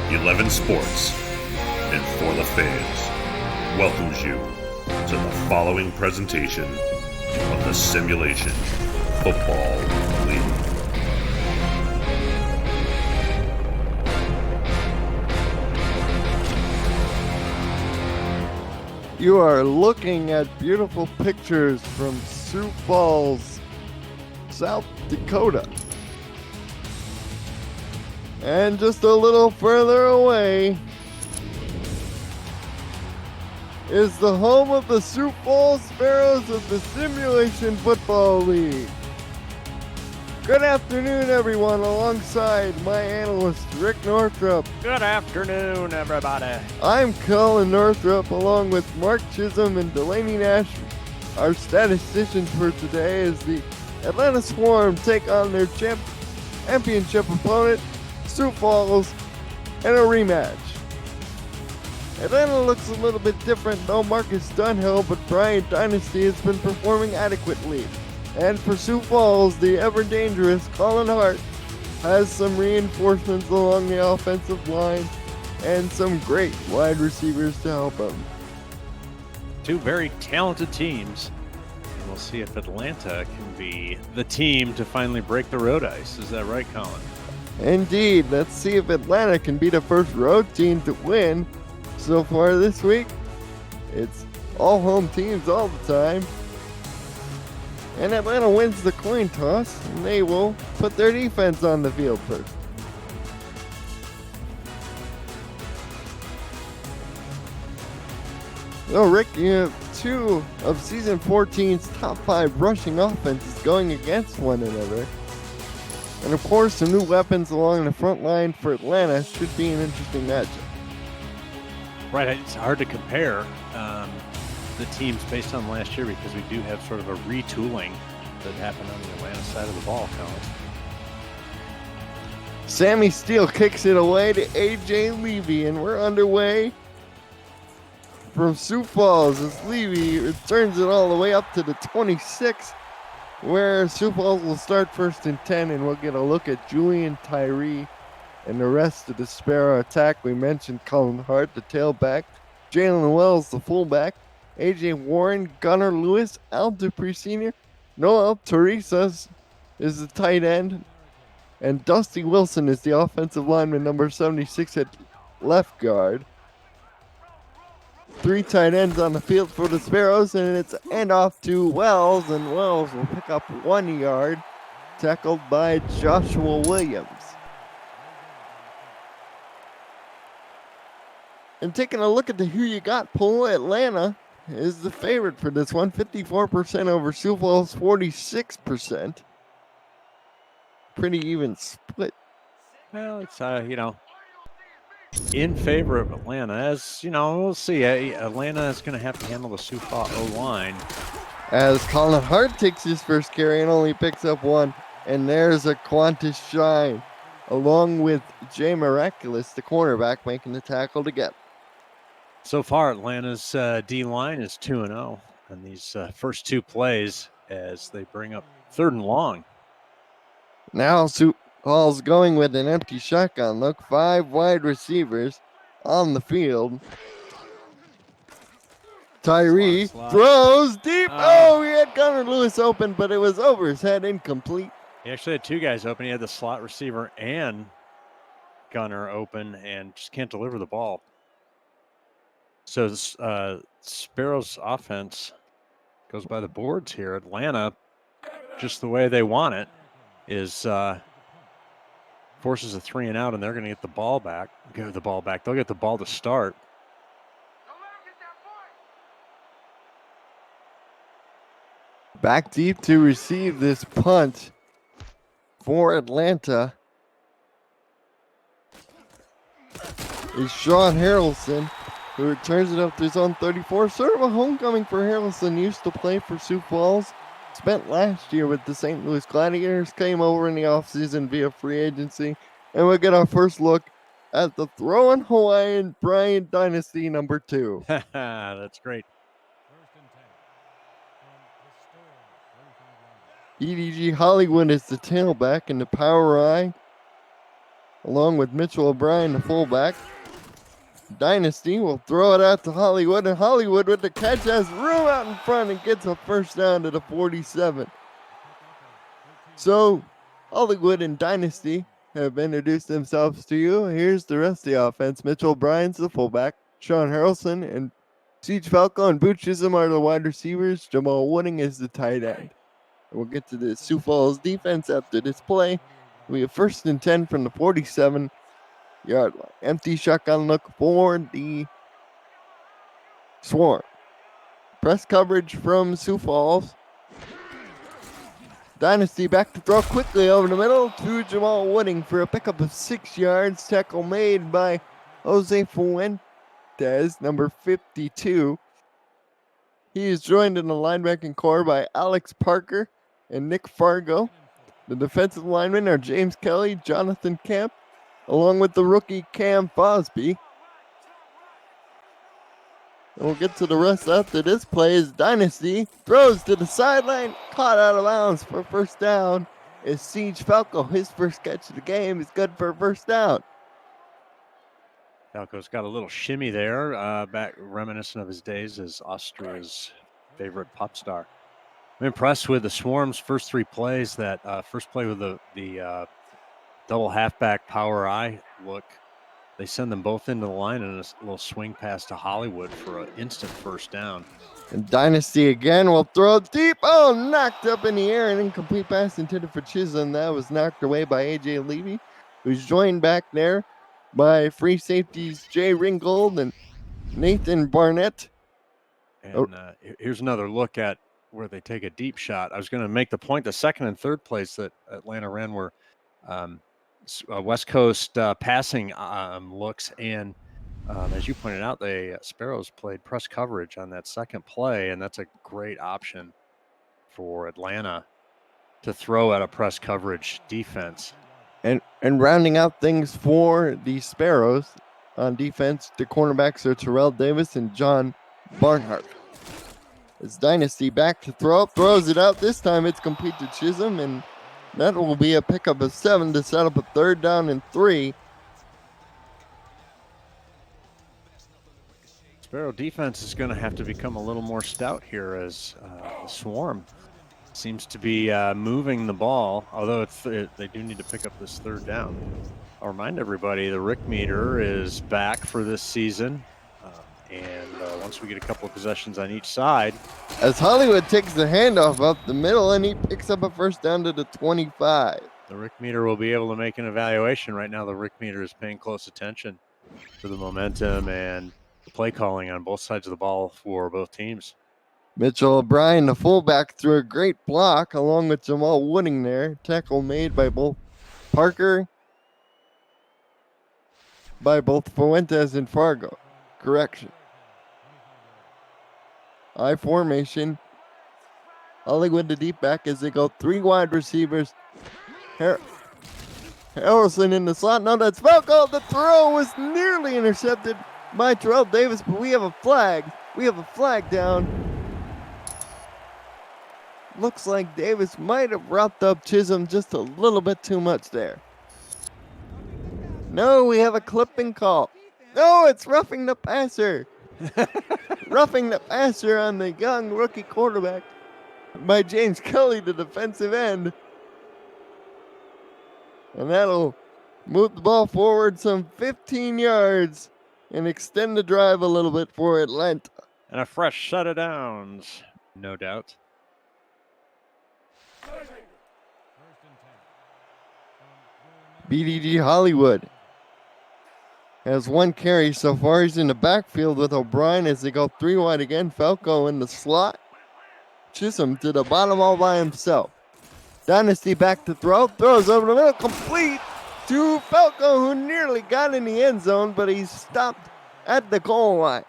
11 Sports and For the Fans welcomes you to the following presentation of the Simulation Football League. You are looking at beautiful pictures from Sioux Falls, South Dakota. And just a little further away is the home of the Sioux Falls Sparrows of the Simulation Football League. Good afternoon, everyone, alongside my analyst, Rick Northrup. Good afternoon, everybody. I'm Colin Northrup, along with Mark Chisholm and Delaney Nash. Our statisticians for today is the Atlanta Swarm take on their championship opponent, Sioux Falls, in a rematch. Atlanta looks a little bit different, though Marcus Dunhill, but Bryant Dynasty has been performing adequately. And for Sioux Falls, the ever-dangerous Colin Hart has some reinforcements along the offensive line and some great wide receivers to help him. Two very talented teams. And we'll see if Atlanta can be the team to finally break the road ice. Is that right, Colin? Indeed. Let's see if Atlanta can be the first road team to win. So far this week, it's all home teams all the time. And Atlanta wins the coin toss, and they will put their defense on the field first. So, Rick, you have two of Season 14's top 5 rushing offenses going against one another. And, of course, some new weapons along the front line for Atlanta should be an interesting matchup. Right, it's hard to compare the teams based on last year because we do have sort of a retooling that happened on the Atlanta side of the ball, Colin. Sammy Steele kicks it away to A.J. Levy, and we're underway from Sioux Falls as Levy returns it all the way up to the 26, where Sioux Falls will start first and 10, and we'll get a look at Julian Tyree and the rest of the Sparrow attack. We mentioned Colin Hart, the tailback, Jalen Wells, the fullback, A.J. Warren, Gunnar Lewis, Al Dupree Sr., Noel Teresas is the tight end, and Dusty Wilson is the offensive lineman, number 76 at left guard. 3 tight ends on the field for the Sparrows, and it's end off to Wells, and Wells will pick up 1 yard, tackled by Joshua Williams. And taking a look at the Who You Got poll, Atlanta is the favorite for this one, 54% over Sioux Falls, 46%. Pretty even split. Well, it's, in favor of Atlanta. As, we'll see. Atlanta is going to have to handle the Sioux Falls O-line. As Colin Hart takes his first carry and only picks up 1. And there's a Qantas Shine, along with Jay Miraculous, the cornerback, making the tackle to get. So far, Atlanta's D-line is 2-0 in these first 2 plays as they bring up 3rd and long. Now Sioux Falls going with an empty shotgun look. 5 wide receivers on the field. Tyree throws deep. Oh, he had Gunnar Lewis open, but it was over his head, incomplete. He actually had 2 guys open. He had the slot receiver and Gunnar open and just can't deliver the ball. So Sparrows offense goes by the boards here. Atlanta, just the way they want it, is forces a 3 and out, and they're going to get the ball back. They'll get the ball to start. Back deep to receive this punt for Atlanta is Sean Harrelson, who returns it up to his own 34. Sort of a homecoming for Harrelson. Used to play for Sioux Falls. Spent last year with the St. Louis Gladiators. Came over in the offseason via free agency. And we'll get our first look at the throwing Hawaiian Bryant Dynasty number 2. That's great. EDG Hollywood is the tailback, and the power eye along with Mitchell O'Brien, the fullback. Dynasty will throw it out to Hollywood, and Hollywood with the catch has room out in front and gets a first down to the 47. So Hollywood and Dynasty have introduced themselves to you. Here's the rest of the offense. Mitchell O'Brien's the fullback. Sean Harrelson and Siege Falco and Boot Chisholm are the wide receivers. Jamal Wooding is the tight end. We'll get to the Sioux Falls defense after this play. We have 1st and 10 from the 47-yard line. Empty shotgun look for the Swarm. Press coverage from Sioux Falls. Dynasty back to throw quickly over the middle to Jamal Wooding for a pickup of 6 yards. Tackle made by Jose Fuentes, number 52. He is joined in the linebacking core by Alex Parker and Nick Fargo. The defensive linemen are James Kelly, Jonathan Camp, along with the rookie Cam Fosby. And we'll get to the rest after this play as Dynasty throws to the sideline, caught out of bounds for first down. Is Siege Falco. His first catch of the game is good for a first down. Falco's got a little shimmy there, back reminiscent of his days as Austria's favorite pop star. I'm impressed with the Swarm's first 3 plays. That first play with the double halfback power eye look. They send them both into the line and a little swing pass to Hollywood for an instant first down. And Dynasty again will throw deep. Oh, knocked up in the air. An incomplete pass intended for Chisholm. That was knocked away by A.J. Levy, who's joined back there by free safeties Jay Ringgold and Nathan Barnett. And here's another look at where they take a deep shot. I was going to make the point the second and third plays that Atlanta ran were West Coast passing looks, and as you pointed out, the Sparrows played press coverage on that second play, and that's a great option for Atlanta to throw at a press coverage defense. And rounding out things for the Sparrows on defense, the cornerbacks are Terrell Davis and John Barnhart. It's Dynasty back to throw, throws it out. This time it's complete to Chisholm, and that will be a pickup of 7 to set up a 3rd down and 3. Sparrow defense is going to have to become a little more stout here as the Swarm seems to be moving the ball, although they do need to pick up this 3rd down. I'll remind everybody the Rick meter is back for this season, and once we get a couple of possessions on each side. As Hollywood takes the handoff up the middle, and he picks up a first down to the 25. The Rick meter will be able to make an evaluation. Right now the Rick meter is paying close attention to the momentum and the play calling on both sides of the ball for both teams. Mitchell O'Brien, the fullback, threw a great block along with Jamal Wooding there. Tackle made by both Parker, by both Fuentes and Fargo. Correction. I formation. Hollywood the deep back as they go 3 wide receivers. Harrelson in the slot. No, that's Falco. The throw was nearly intercepted by Terrell Davis, but we have a flag. We have a flag down. Looks like Davis might have wrapped up Chisholm just a little bit too much there. No, we have a clipping call. No, it's roughing the passer. Roughing the passer on the young rookie quarterback by James Kelly, the defensive end. And that'll move the ball forward some 15 yards and extend the drive a little bit for Atlanta. And a fresh set of downs, no doubt. BDG Hollywood has 1 carry so far. He's in the backfield with O'Brien as they go 3 wide again. Falco in the slot. Chisholm to the bottom all by himself. Dynasty back to throw. Throws over the middle. Complete to Falco, who nearly got in the end zone, but he's stopped at the goal line.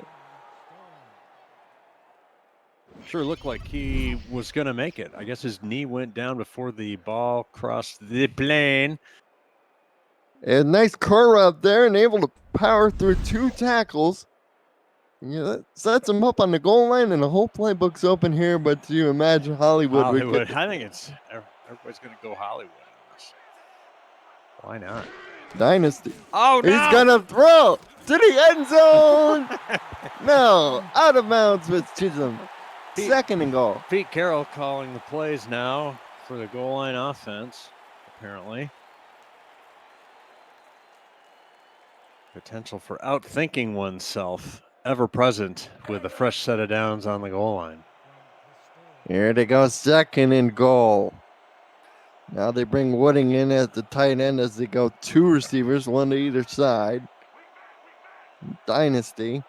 Sure looked like he was going to make it. I guess his knee went down before the ball crossed the plane. A nice car route there and able to power through 2 tackles. Yeah, that sets him up on the goal line, and the whole playbook's open here. But do you imagine Hollywood? I think everybody's going to go Hollywood on this. Why not? Dynasty. Oh, no! He's gonna throw to the end zone. No, out of bounds with Chisholm. Second and goal. Pete Carroll calling the plays now for the goal line offense, apparently. Potential for outthinking oneself, ever present with a fresh set of downs on the goal line. Here they go, second and goal. Now they bring Wooding in at the tight end as they go two receivers, one to either side. Dynasty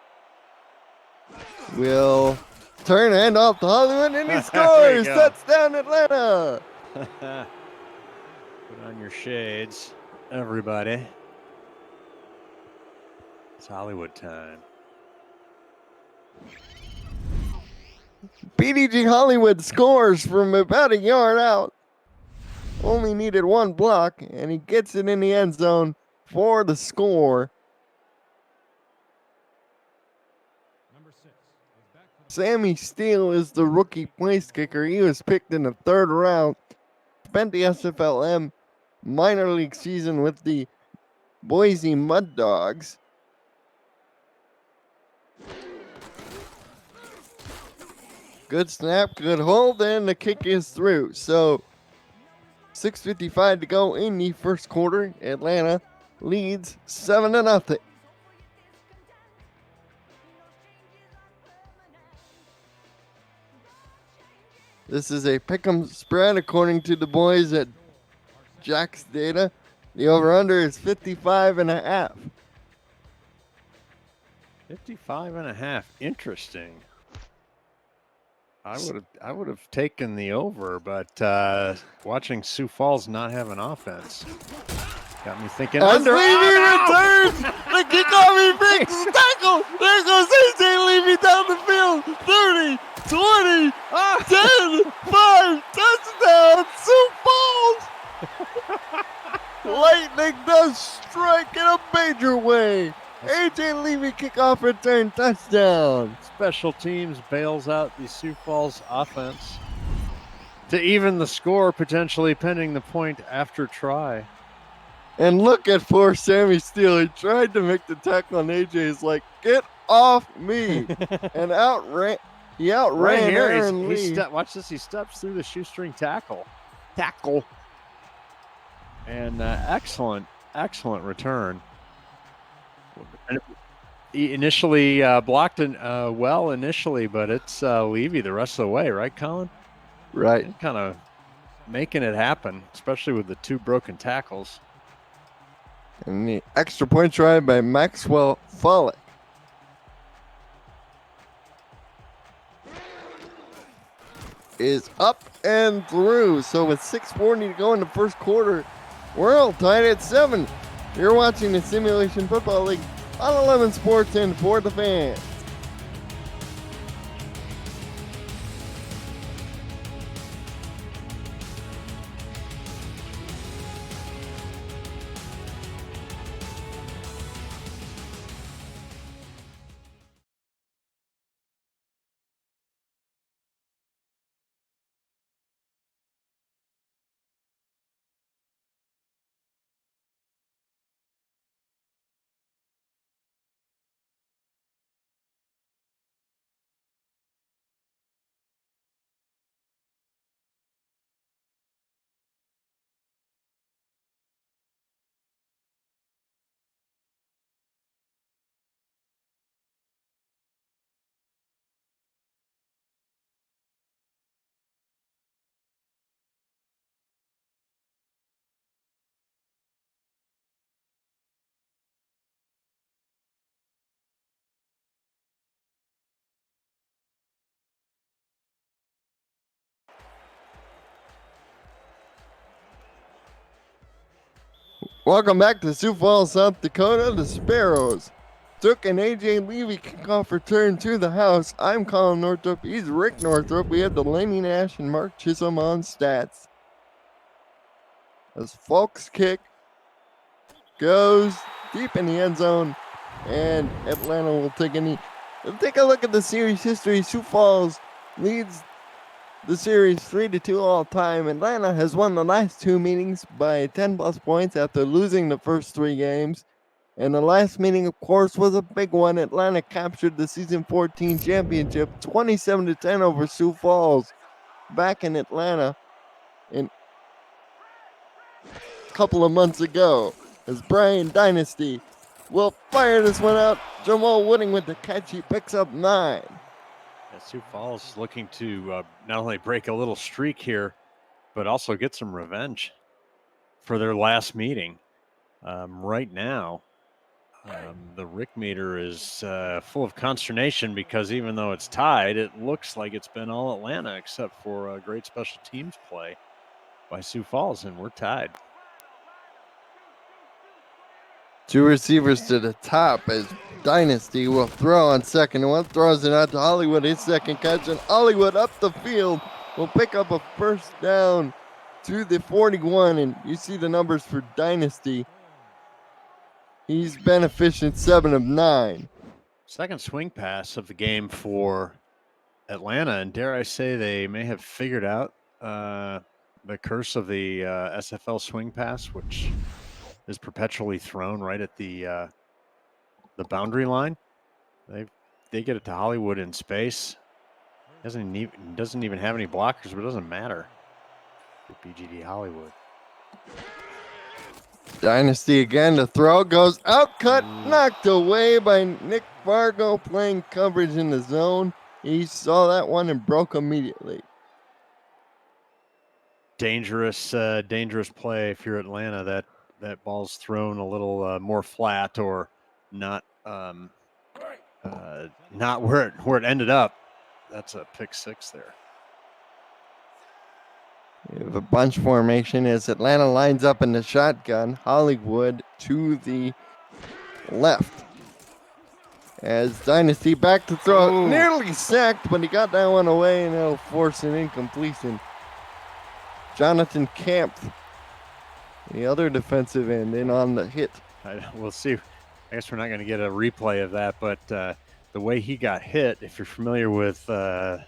will turn hand off to Hollywood, and he scores! Touchdown, Atlanta! Put on your shades, everybody. It's Hollywood time. BDG Hollywood scores from about a yard out. Only needed one block, and he gets it in the end zone for the score. Sammy Steele is the rookie place kicker. He was picked in the third round. Spent the SFLM minor league season with the Boise Mud Dogs. Good snap, good hold, and the kick is through. So 6:55 to go in the first quarter. Atlanta leads 7-0. This is a pick'em spread according to the boys at Jack's Data. The over-under is 55.5. 55.5. Interesting. I would have taken the over, but watching Sioux Falls not have an offense got me thinking As under. Levy returns, the kickoff, he makes the tackle. There goes AJ Levy down the field. 30, 20, 10, 5, touchdown, Sioux Falls. Lightning does strike in a major way. AJ Levy kickoff return touchdown. Special teams bails out the Sioux Falls offense to even the score, potentially pending the point after try. And look at poor Sammy Steele. He tried to make the tackle on AJ. He's like, get off me. And he outran Right here, Aaron Lee. watch this. He steps through the shoestring tackle. And excellent return. He initially blocked it well initially, but it's Levy the rest of the way, right, Colin? Right. Kind of making it happen, especially with the two broken tackles. And the extra point try by Maxwell Follick. Is up and through. So with 6:40 to go in the first quarter, we're all tied at 7. You're watching the Simulation Football League on 11 Sports and for the fans. Welcome back to Sioux Falls, South Dakota. The Sparrows took an AJ Levy kickoff return to the house. I'm Colin Northrop. He's Rick Northrop. We have Delaney Nash and Mark Chisholm on stats. As Falk's kick goes deep in the end zone, and Atlanta will take a knee. Let's take a look at the series history. Sioux Falls leads the series 3-2 all time. Atlanta has won the last 2 meetings by 10+ points after losing the first 3 games. And the last meeting, of course, was a big one. Atlanta captured the season 14 championship 27-10 over Sioux Falls back in Atlanta a couple of months ago. As Brian Dynasty will fire this one out. Jamal Wooding with the catch. He picks up 9. Sioux Falls looking to not only break a little streak here, but also get some revenge for their last meeting. Right now, the Rick meter is full of consternation because even though it's tied, it looks like it's been all Atlanta except for a great special teams play by Sioux Falls, and we're tied. 2 receivers to the top as Dynasty will throw on second and 1. Throws it out to Hollywood, his second catch, and Hollywood up the field will pick up a first down to the 41. And you see the numbers for Dynasty. He's been efficient 7 of 9. Second swing pass of the game for Atlanta, and dare I say they may have figured out the curse of the SFL swing pass, which is perpetually thrown right at the boundary line. They get it to Hollywood in space. Doesn't even have any blockers, but it doesn't matter. BGD Hollywood. Dynasty again, the throw goes out, cut, knocked away by Nick Fargo playing coverage in the zone. He saw that one and broke immediately. Dangerous play if you're Atlanta. That ball's thrown a little more flat or not where it ended up. That's a pick 6 there. We have a bunch formation as Atlanta lines up in the shotgun. Hollywood to the left. As Dynasty back to throw. Nearly sacked, but he got that one away and it'll force an incompletion. Jonathan Camp, the other defensive end, in on the hit. We'll see. I guess we're not going to get a replay of that, but the way he got hit, if you're familiar with the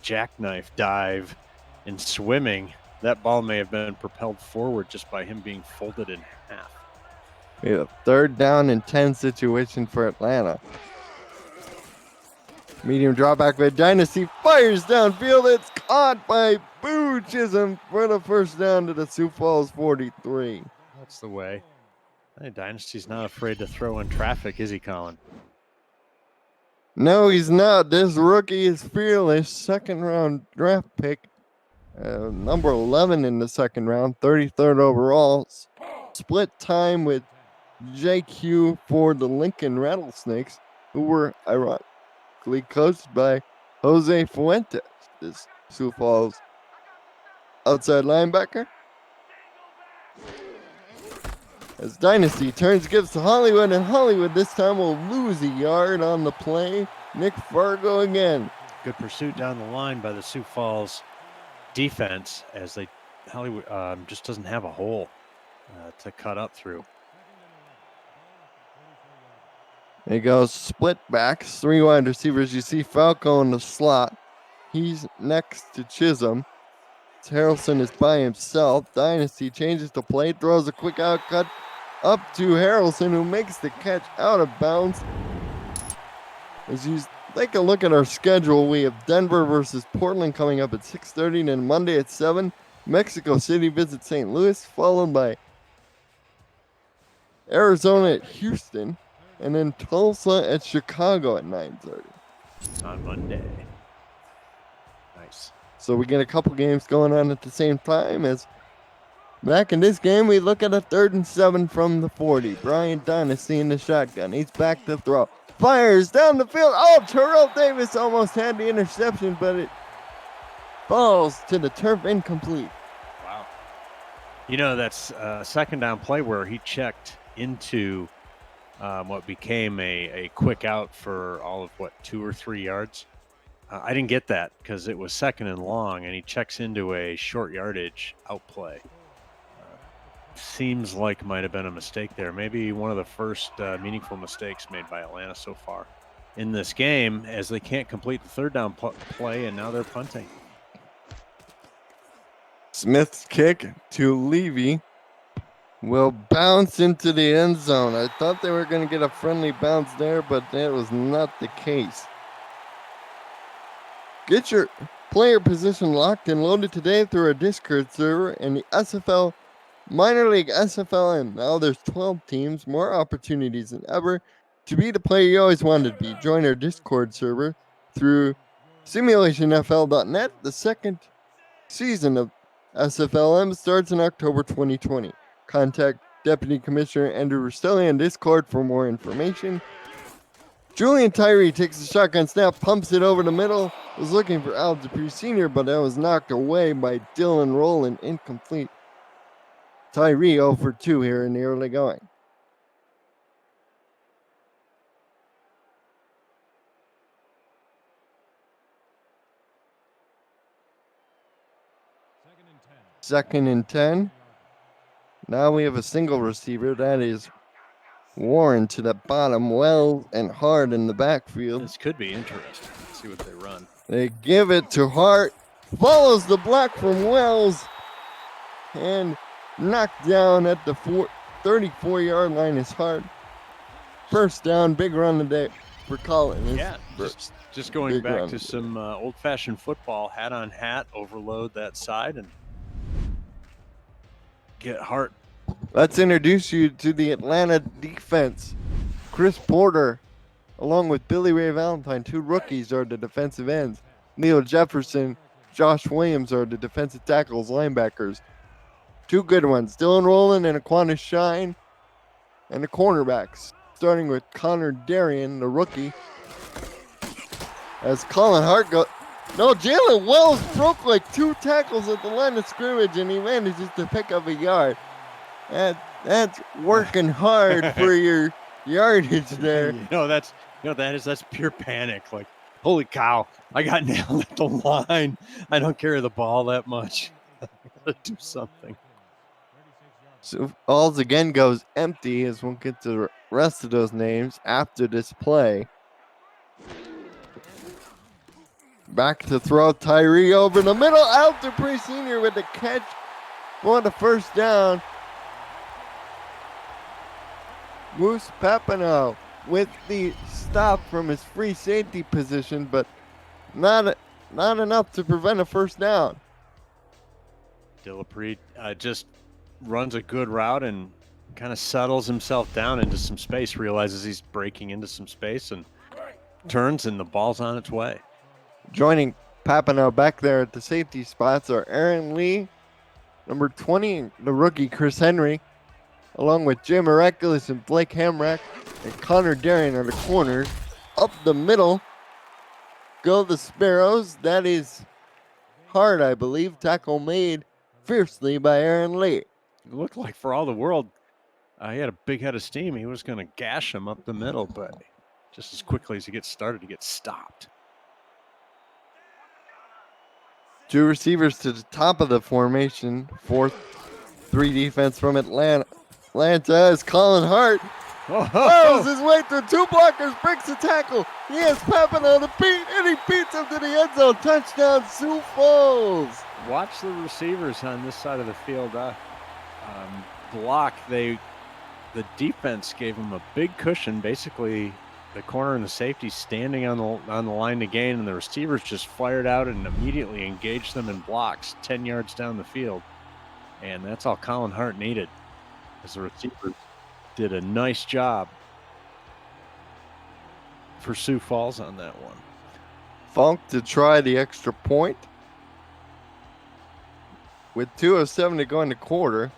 jackknife dive in swimming, that ball may have been propelled forward just by him being folded in half. We have a 3rd down and 10 situation for Atlanta. Medium drawback by Dynasty, fires downfield. It's caught by Boo Chisholm for the first down to the Sioux Falls 43. That's the way. I think Dynasty's not afraid to throw in traffic, is he, Colin? No, he's not. This rookie is fearless. 2nd round draft pick. Number 11 in the 2nd round. 33rd overall. Split time with JQ for the Lincoln Rattlesnakes, who were ironically coached by Jose Fuentes, this Sioux Falls outside linebacker. As Dynasty turns, gives to Hollywood, and Hollywood this time will lose a yard on the play. Nick Fargo again. Good pursuit down the line by the Sioux Falls defense as Hollywood just doesn't have a hole to cut up through. There goes split backs, 3 wide receivers. You see Falco in the slot. He's next to Chisholm. Harrelson is by himself. Dynasty changes the play, throws a quick out cut up to Harrelson, who makes the catch out of bounds. As you take a look at our schedule, we have Denver versus Portland coming up at 6:30, and then Monday at 7, Mexico City visits St. Louis, followed by Arizona at Houston, and then Tulsa at Chicago at 9:30. On Monday. Nice. So we get a couple games going on at the same time. As back in this game, we look at a 3rd and 7 from the 40. Brian Dynasty in the shotgun. He's back to throw. Fires down the field. Oh, Terrell Davis almost had the interception, but it falls to the turf, incomplete. Wow. You know, that's a 2nd down play where he checked into what became a quick out for all of 2 or 3 yards. I didn't get that because it was 2nd and long, and he checks into a short yardage out play. Seems like might have been a mistake there. Maybe one of the first meaningful mistakes made by Atlanta so far in this game, as they can't complete the 3rd down play, and now they're punting. Smith's kick to Levy will bounce into the end zone. I thought they were going to get a friendly bounce there, but that was not the case. Get your player position locked and loaded today through our Discord server and the SFL Minor League SFLM. Now there's 12 teams, more opportunities than ever to be the player you always wanted to be. Join our Discord server through Simulationfl.net. The second season of SFLM starts in October 2020. Contact Deputy Commissioner Andrew Rustelli on Discord for more information. Julian Tyree takes the shotgun snap, pumps it over the middle. Was looking for Al Dupree Sr., but that was knocked away by Dylan Rowland, incomplete. Tyree 0 for 2 here in the early going. Second and 10. Now we have a single receiver. That is Warren to the bottom, well and hard in the backfield. This could be interesting. Let's see what they run. They give it to Hart. Follows the block from Wells. And knocked down at the 34-yard line is Hart. First down, big run today for Collins. Yeah, just going back to some old-fashioned football, hat on hat, overload that side, and get Hart. Let's introduce you to the Atlanta defense. Chris Porter, along with Billy Ray Valentine, 2 rookies, are the defensive ends. Neil Jefferson, Josh Williams are the defensive tackles, linebackers. 2 good ones, Dylan Rowland and Aquinas Shine, and the cornerbacks, starting with Connor Darien, the rookie. As Colin Hart goes, no, Jalen Wells broke like 2 tackles at the line of scrimmage, and he manages to pick up a yard. That's working hard for your yardage there. That's pure panic. Like, holy cow, I got nailed at the line. I don't carry the ball that much. I gotta do something. So Falls again goes empty, as we'll get to the rest of those names after this play. Back to throw, Tyree over the middle. Al Dupree Sr. with the catch for the first down. Moose Papano with the stop from his free safety position, but not enough to prevent a first down. Dupree just runs a good route and kind of settles himself down into some space, realizes he's breaking into some space, and turns, and the ball's on its way. Joining Papano back there at the safety spots are Aaron Lee, number 20, the rookie Chris Henry, along with Jay Miraculous and Blake Hamrack, and Connor Darien are the corners. Up the middle go the Sparrows. That is Hard, I believe. Tackle made fiercely by Aaron Lee. It looked like, for all the world, he had a big head of steam. He was going to gash him up the middle, but just as quickly as he gets started, he gets stopped. 2 receivers to the top of the formation. 4-3 defense from Atlanta. As Colin Hart throws his way through 2 blockers, breaks the tackle. He has Papano to beat, and he beats him to the end zone. Touchdown, Sioux Falls. Watch the receivers on this side of the field block. The defense gave them a big cushion. Basically, the corner and the safety standing on the line to gain, and the receivers just fired out and immediately engaged them in blocks 10 yards down the field. And that's all Colin Hart needed, as the receivers did a nice job for Sioux Falls on that one. Funk to try the extra point. With 2:07 to go in the quarter.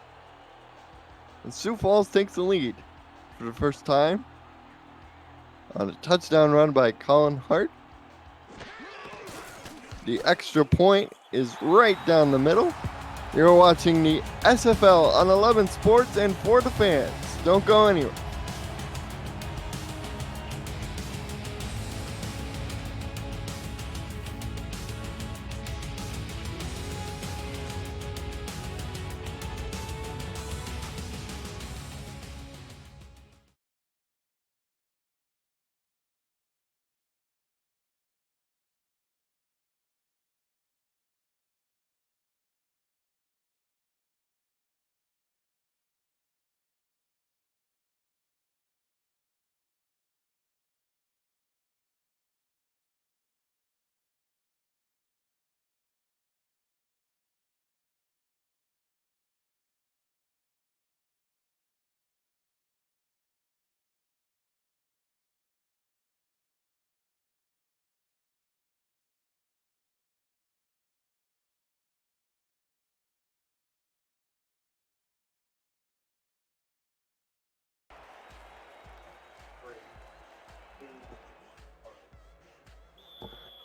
And Sioux Falls takes the lead for the first time on a touchdown run by Colin Hart. The extra point is right down the middle. You're watching the SFL on 11 Sports and for the fans. Don't go anywhere.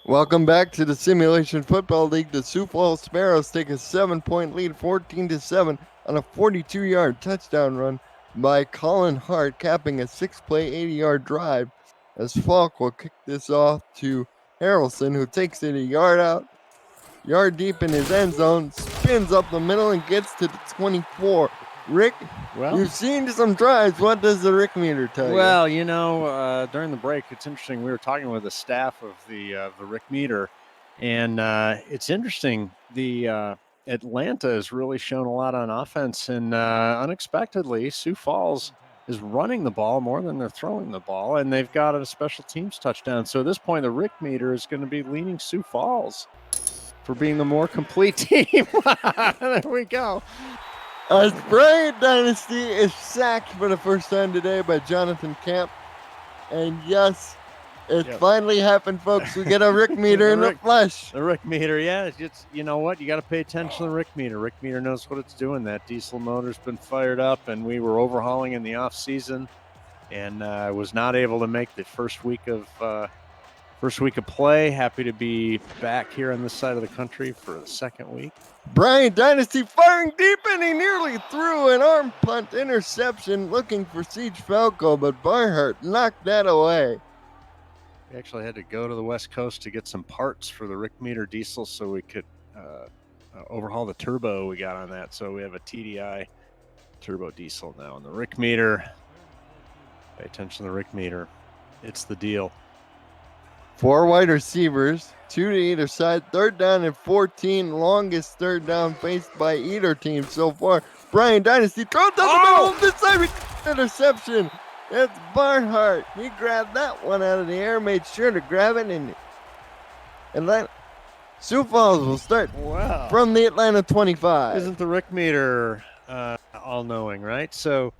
Welcome back to the Simulation Football League. The Sioux Falls Sparrows take a 7-point lead, 14-7, on a 42-yard touchdown run by Colin Hart, capping a 6-play, 80-yard drive. As Falk will kick this off to Harrelson, who takes it a yard deep in his end zone, spins up the middle and gets to the 24. Rick, you've seen some drives. What does the Rick meter tell you? Well, during the break, it's interesting. We were talking with the staff of the Rick meter, and it's interesting. The Atlanta has really shown a lot on offense, and unexpectedly, Sioux Falls is running the ball more than they're throwing the ball, and they've got a special teams touchdown. So at this point, the Rick meter is going to be leaning Sioux Falls for being the more complete team. There we go. Bryant Dynasty is sacked for the first time today by Jonathan Camp. And yes, it finally happened, folks. We get a Rick meter in the flesh. The Rick meter, yeah. It's, you know what? You got to pay attention to the Rick meter. Rick meter knows what it's doing. That diesel motor's been fired up, and we were overhauling in the off season, and was not able to make the first week of play. Happy to be back here on this side of the country for the second week. Bryant Dynasty firing deep, and he nearly threw an arm punt interception looking for Siege Falco, but Barnhart knocked that away. We actually had to go to the West Coast to get some parts for the Rick meter diesel so we could overhaul the turbo we got on that. So we have a TDI turbo diesel now. And the Rick meter, pay attention to the Rick meter. It's the deal. 4 wide receivers, 2 to either side. 3rd down and 14, longest 3rd down faced by either team so far. Bryant Dynasty throws down the middle of this side, interception. It's Barnhart. He grabbed that one out of the air, made sure to grab it, and Atlanta. Sioux Falls will start from the Atlanta 25. Isn't the Rick meter all-knowing, right? So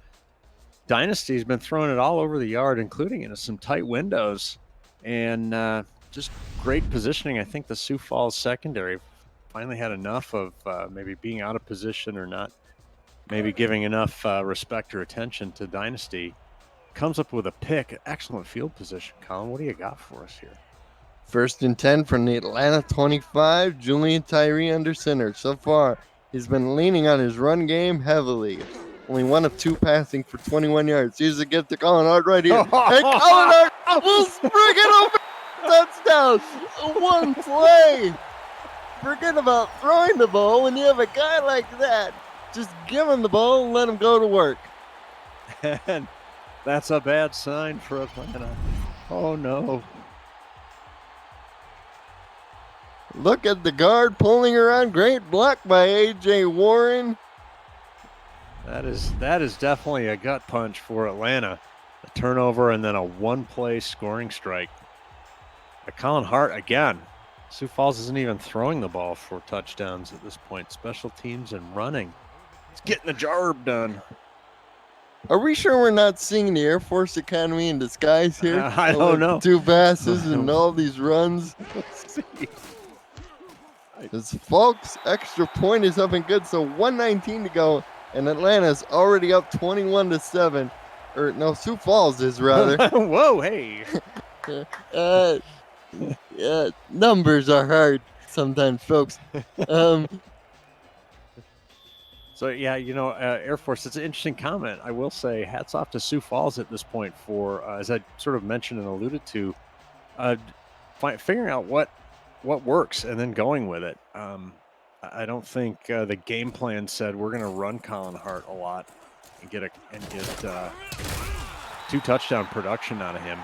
Dynasty's been throwing it all over the yard, including into some tight windows. And just great positioning. I think the Sioux Falls secondary finally had enough of maybe being out of position or not, maybe giving enough respect or attention to Dynasty. Comes up with a pick. Excellent field position, Colin. What do you got for us here? 1st and 10 from the Atlanta 25. Julian Tyree under center. So far, he's been leaning on his run game heavily. Only 1 of 2 passing for 21 yards. Here's a get to Colin Hart right here. And Colin Hart will spring it over. Touchdown. 1 play. Forget about throwing the ball. When you have a guy like that, just give him the ball and let him go to work. And that's a bad sign for Atlanta. Oh, no. Look at the guard pulling around. Great block by A.J. Warren. That is definitely a gut punch for Atlanta. A turnover and then a 1-play scoring strike. Colin Hart again. Sioux Falls isn't even throwing the ball for touchdowns at this point. Special teams and running. It's getting the job done. Are we sure we're not seeing the Air Force Academy in disguise here? I don't know. 2 passes and all these runs. Let's see. This Falk's extra point is up and good, so 1:19 to go. And Atlanta's already up 21-7. Or no, Sioux Falls is rather. Whoa, hey. Numbers are hard sometimes, folks. So, yeah, Air Force, it's an interesting comment. I will say hats off to Sioux Falls at this point for, as I sort of mentioned and alluded to, figuring out what works and then going with it. I don't think the game plan said we're going to run Colin Hart a lot and get 2 touchdown production out of him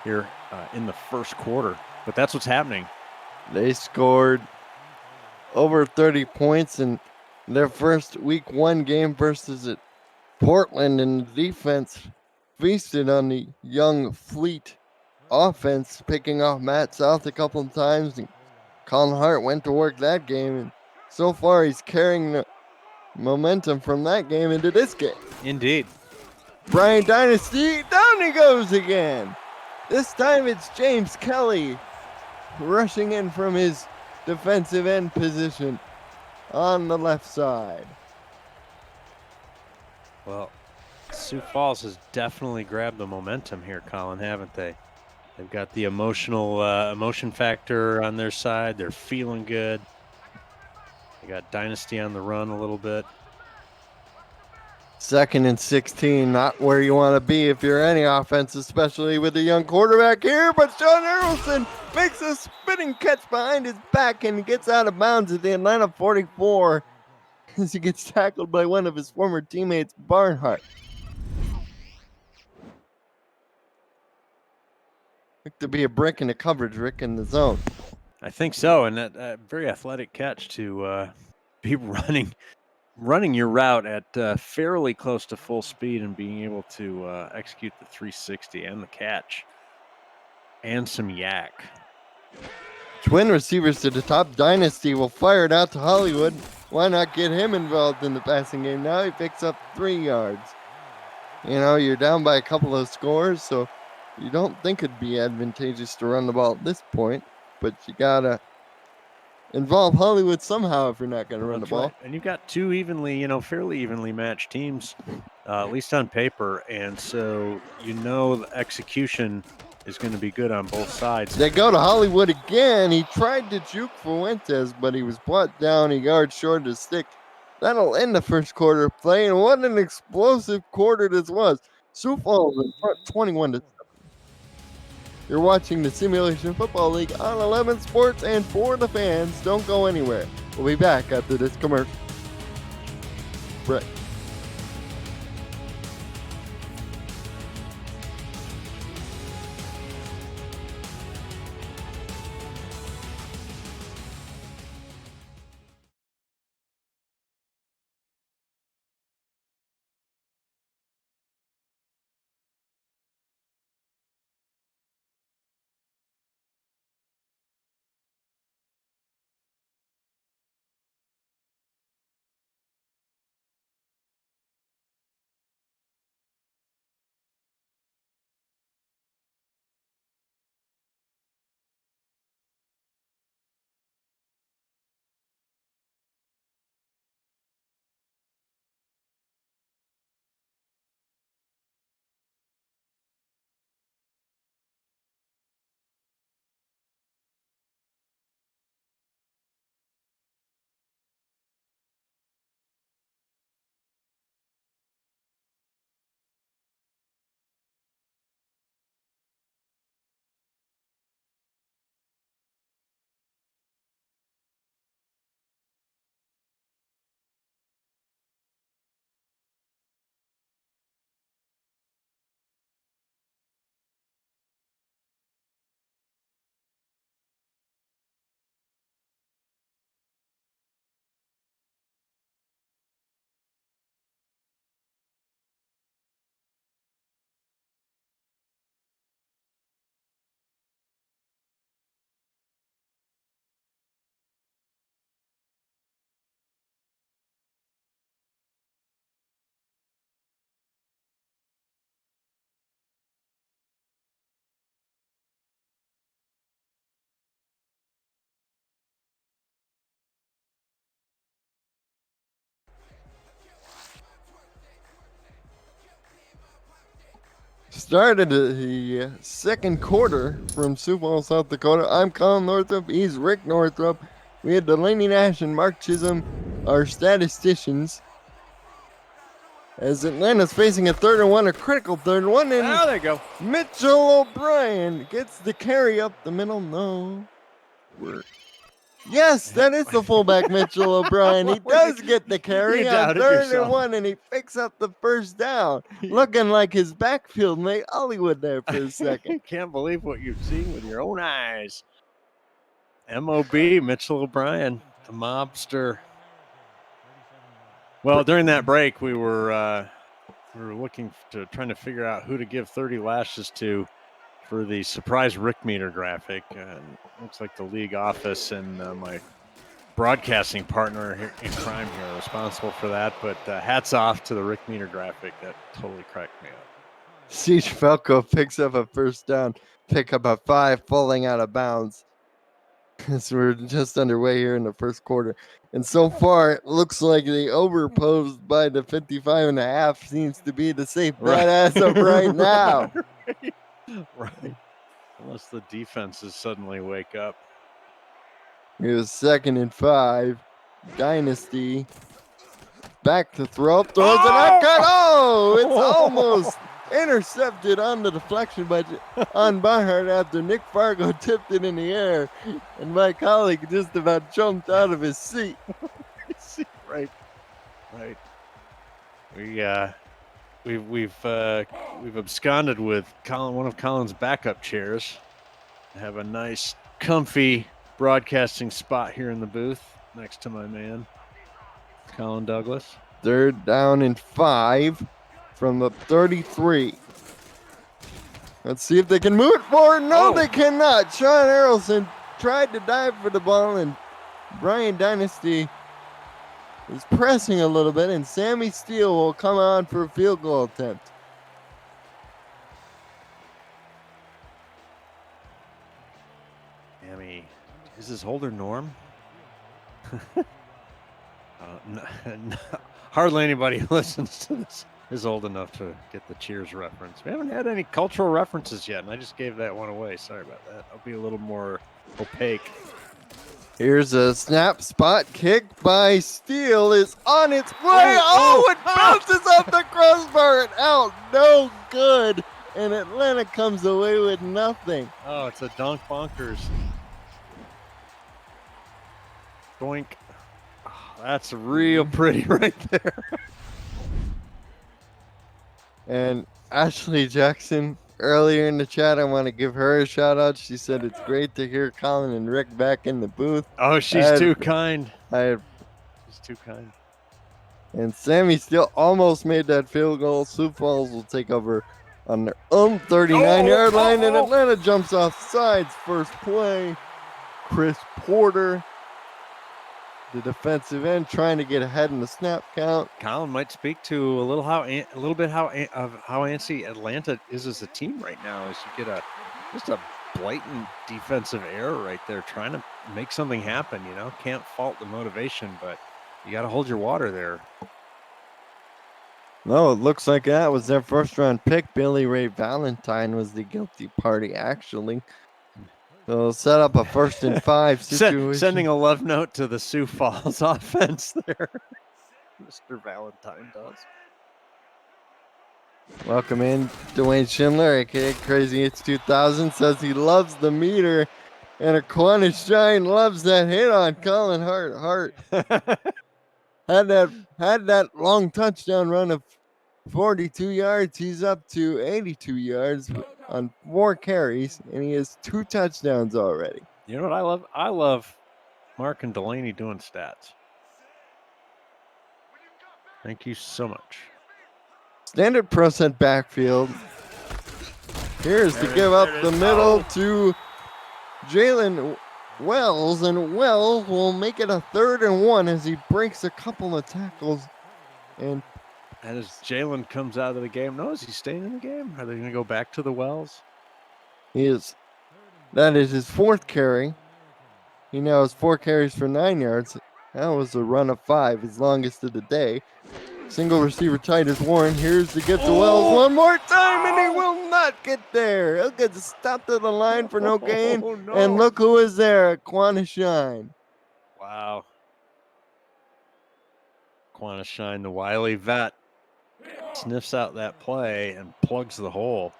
here in the first quarter. But that's what's happening. They scored over 30 points in their first week 1 game versus Portland, and the defense feasted on the young Fleet offense, picking off Matt South a couple of times. And Colin Hart went to work that game, and so far he's carrying the momentum from that game into this game. Indeed. Bryant Dynasty, down he goes again. This time it's James Kelly rushing in from his defensive end position on the left side. Well, Sioux Falls has definitely grabbed the momentum here, Colin, haven't they? They've got the emotion factor on their side. They're feeling good. They got Dynasty on the run a little bit. 2nd and 16, not where you want to be if you're any offense, especially with a young quarterback here. But Sean Errolson makes a spinning catch behind his back and gets out of bounds at the Atlanta 44 as he gets tackled by one of his former teammates, Barnhart. Looked to be a brick in the coverage, Rick, in the zone. I think so, and that very athletic catch to be running your route at fairly close to full speed and being able to execute the 360 and the catch and some yak. Twin receivers to the top. Dynasty will fire it out to Hollywood. Why not get him involved in the passing game? Now he picks up 3 yards. You know, you're down by a couple of scores, so you don't think it'd be advantageous to run the ball at this point, but you gotta involve Hollywood somehow if you're not gonna run the ball. Right. And you've got 2 fairly evenly matched teams, at least on paper, and so the execution is going to be good on both sides. They go to Hollywood again. He tried to juke Fuentes, but he was brought down a yard short of the stick. That'll end the first quarter of play, and what an explosive quarter this was. Sioux Falls in front 21-7. You're watching the Simulation Football League on 11 Sports and for the fans. Don't go anywhere. We'll be back after this commercial break. Started the second quarter from Sioux Falls, South Dakota. I'm Colin Northrup. He's Rick Northrup. We had Delaney Nash and Mark Chisholm, our statisticians. As Atlanta's facing a 3rd and 1, a critical 3rd and 1. And there you go. Mitchell O'Brien gets the carry up the middle. No. Yes, that is the fullback, Mitchell O'Brien. He does get the carry on 3rd and 1, and he picks up the first down. Looking like his backfield made Hollywood there for a second. Can't believe what you've seen with your own eyes. MOB, Mitchell O'Brien, the mobster. Well, during that break, we were trying to figure out who to give 30 lashes to for the surprise Rick meter graphic. Looks like the league office and my broadcasting partner here in crime here are responsible for that. But hats off to the Rick meter graphic. That totally cracked me up. Siege Falco picks up a first down, pick up a 5, falling out of bounds. So we're just underway here in the first quarter. And so far, it looks like the overposed by the 55.5 seems to be the safe bet as of right now. Right. Unless the defenses suddenly wake up. It was 2nd and 5. Dynasty. Back to throw. Throws it out. Cut. Oh, it's almost intercepted on the deflection by on Barhart after Nick Fargo tipped it in the air. And my colleague just about jumped out of his seat. Right. We've absconded with one of Colin's backup chairs. Have a nice, comfy broadcasting spot here in the booth next to my man, Colin Douglas. 3rd down and 5 from the 33. Let's see if they can move it forward. No, they cannot. Sean Harrelson tried to dive for the ball, and Brian Dynasty is pressing a little bit, and Sammy Steele will come on for a field goal attempt. Sammy, is this Holder Norm? Hardly anybody who listens to this is old enough to get the Cheers reference. We haven't had any cultural references yet, and I just gave that one away. Sorry about that. I'll be a little more opaque. Here's a snap spot kick by Steele is on its way. It bounces off the crossbar and out. No good. And Atlanta comes away with nothing. Oh, it's a dunk bonkers. Doink. Oh, that's real pretty right there. And Ashley Jackson, earlier in the chat, I want to give her a shout out. She said it's great to hear Colin and Rick back in the booth. Oh, she's too kind. She's too kind. And Sammy still almost made that field goal. Sioux Falls will take over on their own 39-yard line, and Atlanta jumps off sides. First play, Chris Porter, the defensive end, trying to get ahead in the snap count. Colin might speak to a little bit how antsy Atlanta is as a team right now. As you get just a blatant defensive error right there, trying to make something happen. Can't fault the motivation, but you got to hold your water there. No, it looks like that was their first-round pick. Billy Ray Valentine was the guilty party, actually. So set up a 1st and 5 situation. Sending a love note to the Sioux Falls offense there. Mr. Valentine does. Welcome in Dwayne Schindler, a.k.a. Crazy H 2000, says he loves the meter, and Aquinas Shine loves that hit on Colin Hart. Had that long touchdown run of 42 yards. He's up to 82 yards on 4 carries, and he has 2 touchdowns already. You know what I love? I love Mark and Delaney doing stats. Thank you so much. Standard percent backfield. Here's to give up the middle to Jalen Wells, and Wells will make it a 3rd and 1 as he breaks a couple of tackles. And as Jalen comes out of the game, is he staying in the game? Are they going to go back to the Wells? That is his 4th carry. He now has 4 carries for 9 yards. That was a run of 5, his longest of the day. Single receiver Titus Warren. Here's to get to Wells one more time, and he will not get there. He'll get stopped at the line for no gain. No. And look who is there, Aquinas Shine. Wow. Aquinas Shine, the wily vet, sniffs out that play and plugs the hole.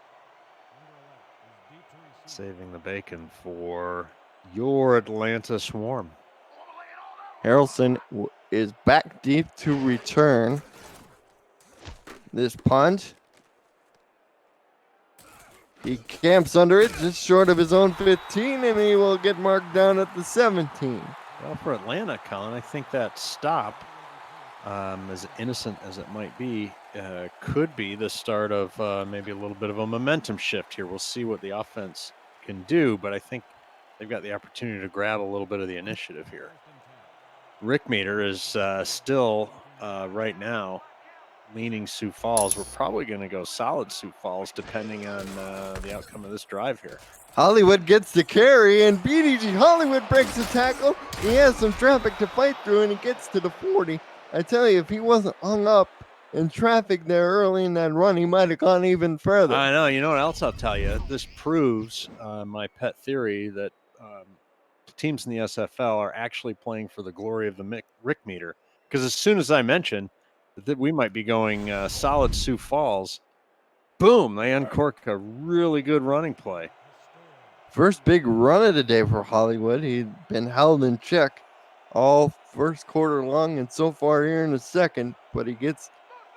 Saving the bacon for your Atlanta Swarm. Harrelson is back deep to return this punt. He camps under it just short of his own 15, and he will get marked down at the 17. Well, for Atlanta, Colin, I think that stop, as innocent as it might be, could be the start of maybe a little bit of a momentum shift here. We'll see what the offense can do, but I think they've got the opportunity to grab a little bit of the initiative here. Rick Meter is still right now leaning Sioux Falls. We're probably going to go solid Sioux Falls depending on the outcome of this drive here. Hollywood gets the carry, and BDG Hollywood breaks the tackle. He has some traffic to fight through, and he gets to the 40. I tell you, if he wasn't hung up in traffic there early in that run, he might have gone even further. I know. You know what else I'll tell you? This proves my pet theory that teams in the SFL are actually playing for the glory of the Rick meter. Because as soon as I mentioned that we might be going solid Sioux Falls, boom, they uncork a really good running play. First big run of the day for Hollywood. He'd been held in check all first quarter long and so far here in the second, but he gets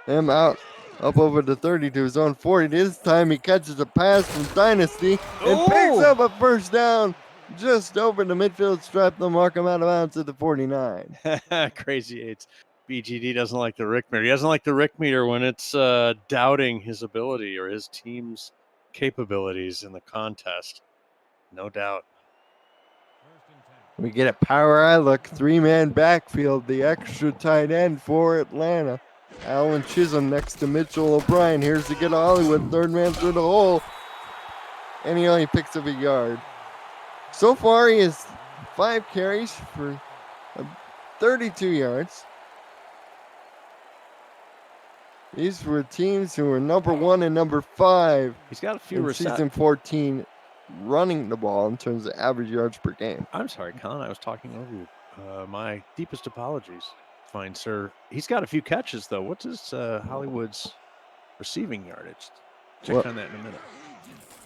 him out up over the 30 to his own 40. This time he catches a pass from Dynasty and picks up a first down just over the midfield stripe to mark him out of bounds at the 49. Crazy Eights. BGD doesn't like the Rick meter. He doesn't like the Rick meter when it's doubting his ability or his team's capabilities in the contest. No doubt. We get a power eye look, 3-man backfield, the extra tight end for Atlanta. Alan Chisholm next to Mitchell O'Brien. Here's to get Hollywood, third man through the hole. And he only picks up a yard. So far, he has 5 carries for 32 yards. These were teams who were number 1 and number 5. He's got a few in season 14 running the ball in terms of average yards per game. I'm sorry, Colin. I was talking over you. My deepest apologies, fine sir. He's got a few catches, though. What's his Hollywood's receiving yardage? Check on that in a minute.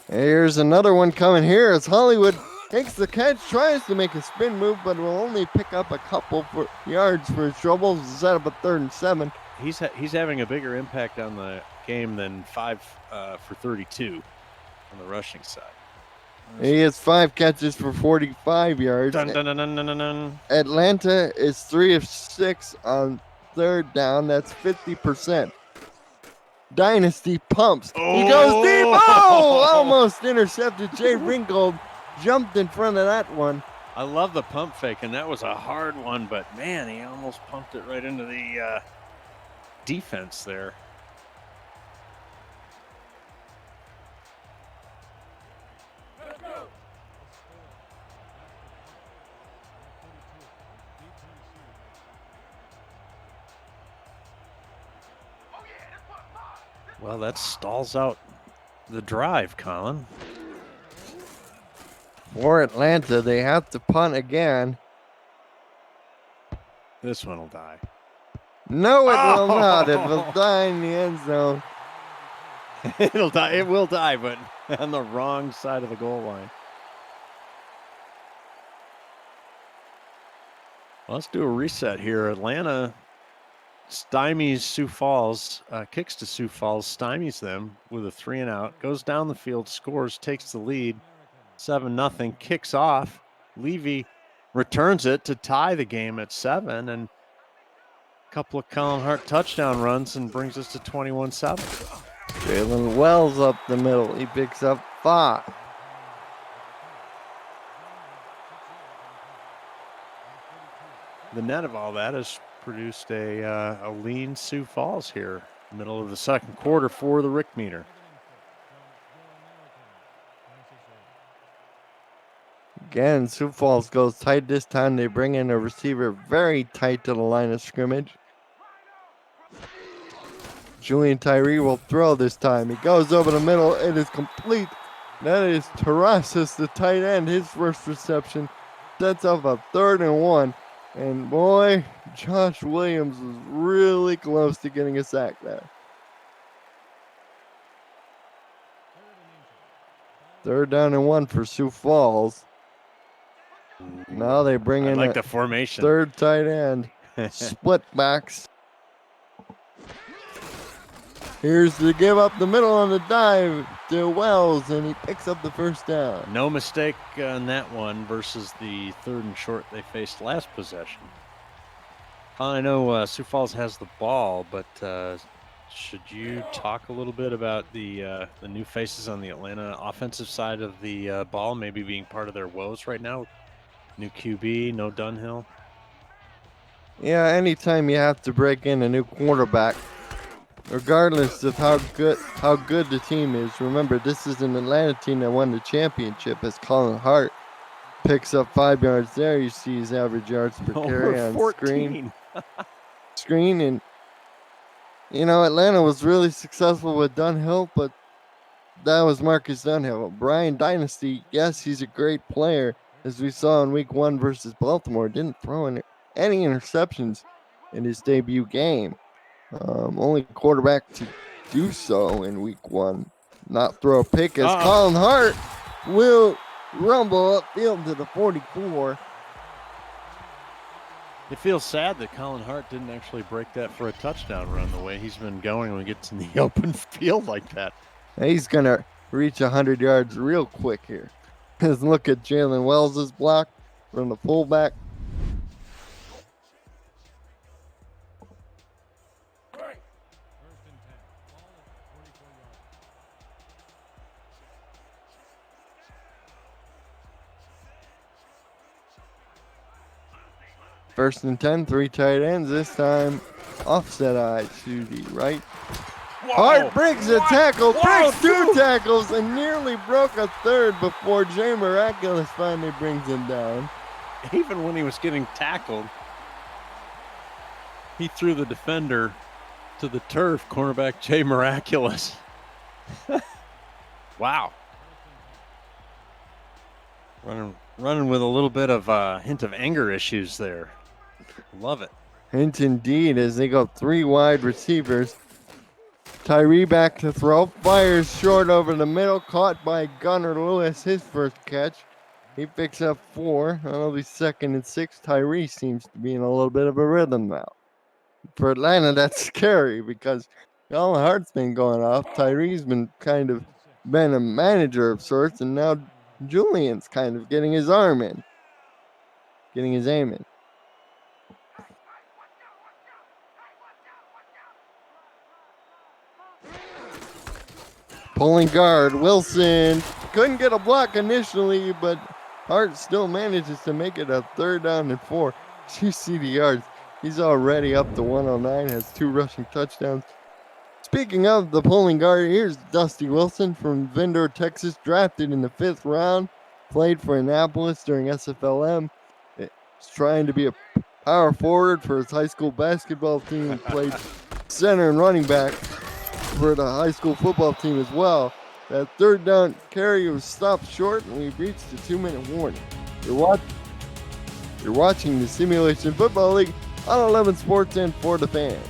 Here's another one coming here as Hollywood takes the catch, tries to make a spin move, but will only pick up a couple for yards for his troubles. Set up a 3rd and 7. He's having a bigger impact on the game than 5 for 32 on the rushing side. He has 5 catches for 45 yards. Dun, dun, dun, dun, dun, dun. Atlanta is 3 of 6 on 3rd down. That's 50%. Dynasty pumps. He goes deep. Oh, almost intercepted. Jay Ringgold jumped in front of that one. I love the pump fake, and that was a hard one, but man, he almost pumped it right into the defense there. Well, that stalls out the drive, Colin. For Atlanta, they have to punt again. This one will die. No, it will not. It will die in the end zone. It'll die. It will die, but on the wrong side of the goal line. Well, let's do a reset here. Atlanta stymies Sioux Falls, kicks to Sioux Falls, stymies them with a 3 and out, goes down the field, scores, takes the lead, 7-0, kicks off. Levy returns it to tie the game at 7, and a couple of Colin Hart touchdown runs and brings us to 21-7. Jalen Wells up the middle. He picks up 5. The net of all that has produced a lean Sioux Falls here, middle of the second quarter for the Rick meter. Again, Sioux Falls goes tight this time. They bring in a receiver very tight to the line of scrimmage. Julian Tyree will throw this time. He goes over the middle. It is complete. That is Terrasas, the tight end. His first reception sets up a 3rd and 1. And boy, Josh Williams was really close to getting a sack there. 3rd down and 1 for Sioux Falls. Now they bring in the formation. 3rd tight end. Split backs. Here's the give up the middle on the dive to Wells, and he picks up the first down. No mistake on that one versus the 3rd and short they faced last possession. I know Sioux Falls has the ball, but should you talk a little bit about the new faces on the Atlanta offensive side of the ball, maybe being part of their woes right now? New QB, no Dunhill. Yeah, anytime you have to break in a new quarterback, regardless of how good the team is. Remember, this is an Atlanta team that won the championship as Colin Hart picks up 5 yards there. You see his average yards per carry on 14. screen. And You know, Atlanta was really successful with Dunhill, but that was Marcus Dunhill. Brian Dynasty, yes, he's a great player, as we saw in week 1 versus Baltimore. Didn't throw in any interceptions in his debut game. Only quarterback to do so in week 1. Not throw a pick, as Colin Hart will rumble upfield to the 44. It feels sad that Colin Hart didn't actually break that for a touchdown run the way he's been going when he gets in the open field like that. He's going to reach 100 yards real quick here. Because look at Jalen Wells' block from the fullback. First and 10, 3 tight ends. This time, offset eye to the right. Hart breaks a tackle, breaks 2 tackles, and nearly broke a third before Jay Miraculous finally brings him down. Even when he was getting tackled, he threw the defender to the turf, cornerback Jay Miraculous. Wow. Running with a little bit of a hint of anger issues there. Love it. Hint indeed, as they go 3 wide receivers. Tyree back to throw, fires short over the middle, caught by Gunnar Lewis, his first catch. He picks up 4. That'll be 2nd and 6. Tyree seems to be in a little bit of a rhythm now. For Atlanta, that's scary because Colin Hart's been going off. Tyree's been been a manager of sorts, and now Julian's kind of getting his arm in, getting his aim in. Pulling guard, Wilson couldn't get a block initially, but Hart still manages to make it a 3rd down and 4. You see the yards. He's already up to 109, has 2 rushing touchdowns. Speaking of the pulling guard, here's Dusty Wilson from Vendor, Texas, drafted in the 5th round, played for Annapolis during SFLM. He's trying to be a power forward for his high school basketball team, played center and running back for the high school football team as well. That 3rd down carry was stopped short, and we've reached the 2-minute warning. You're watching the Simulation Football League on 11 Sports and for the fans.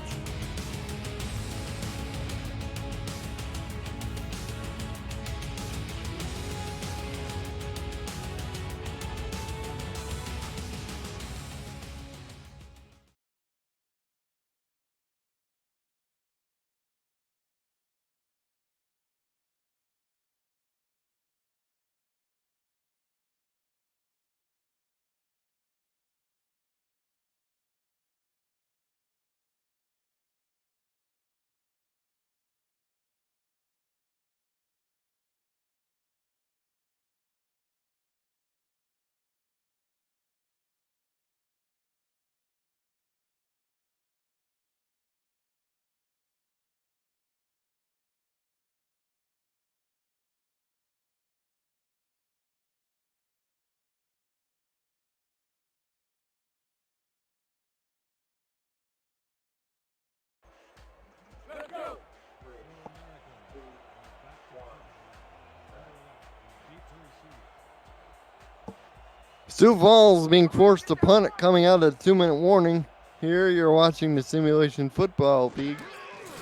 Sioux Falls being forced to punt it coming out of the 2-minute warning. Here you're watching the Simulation Football League.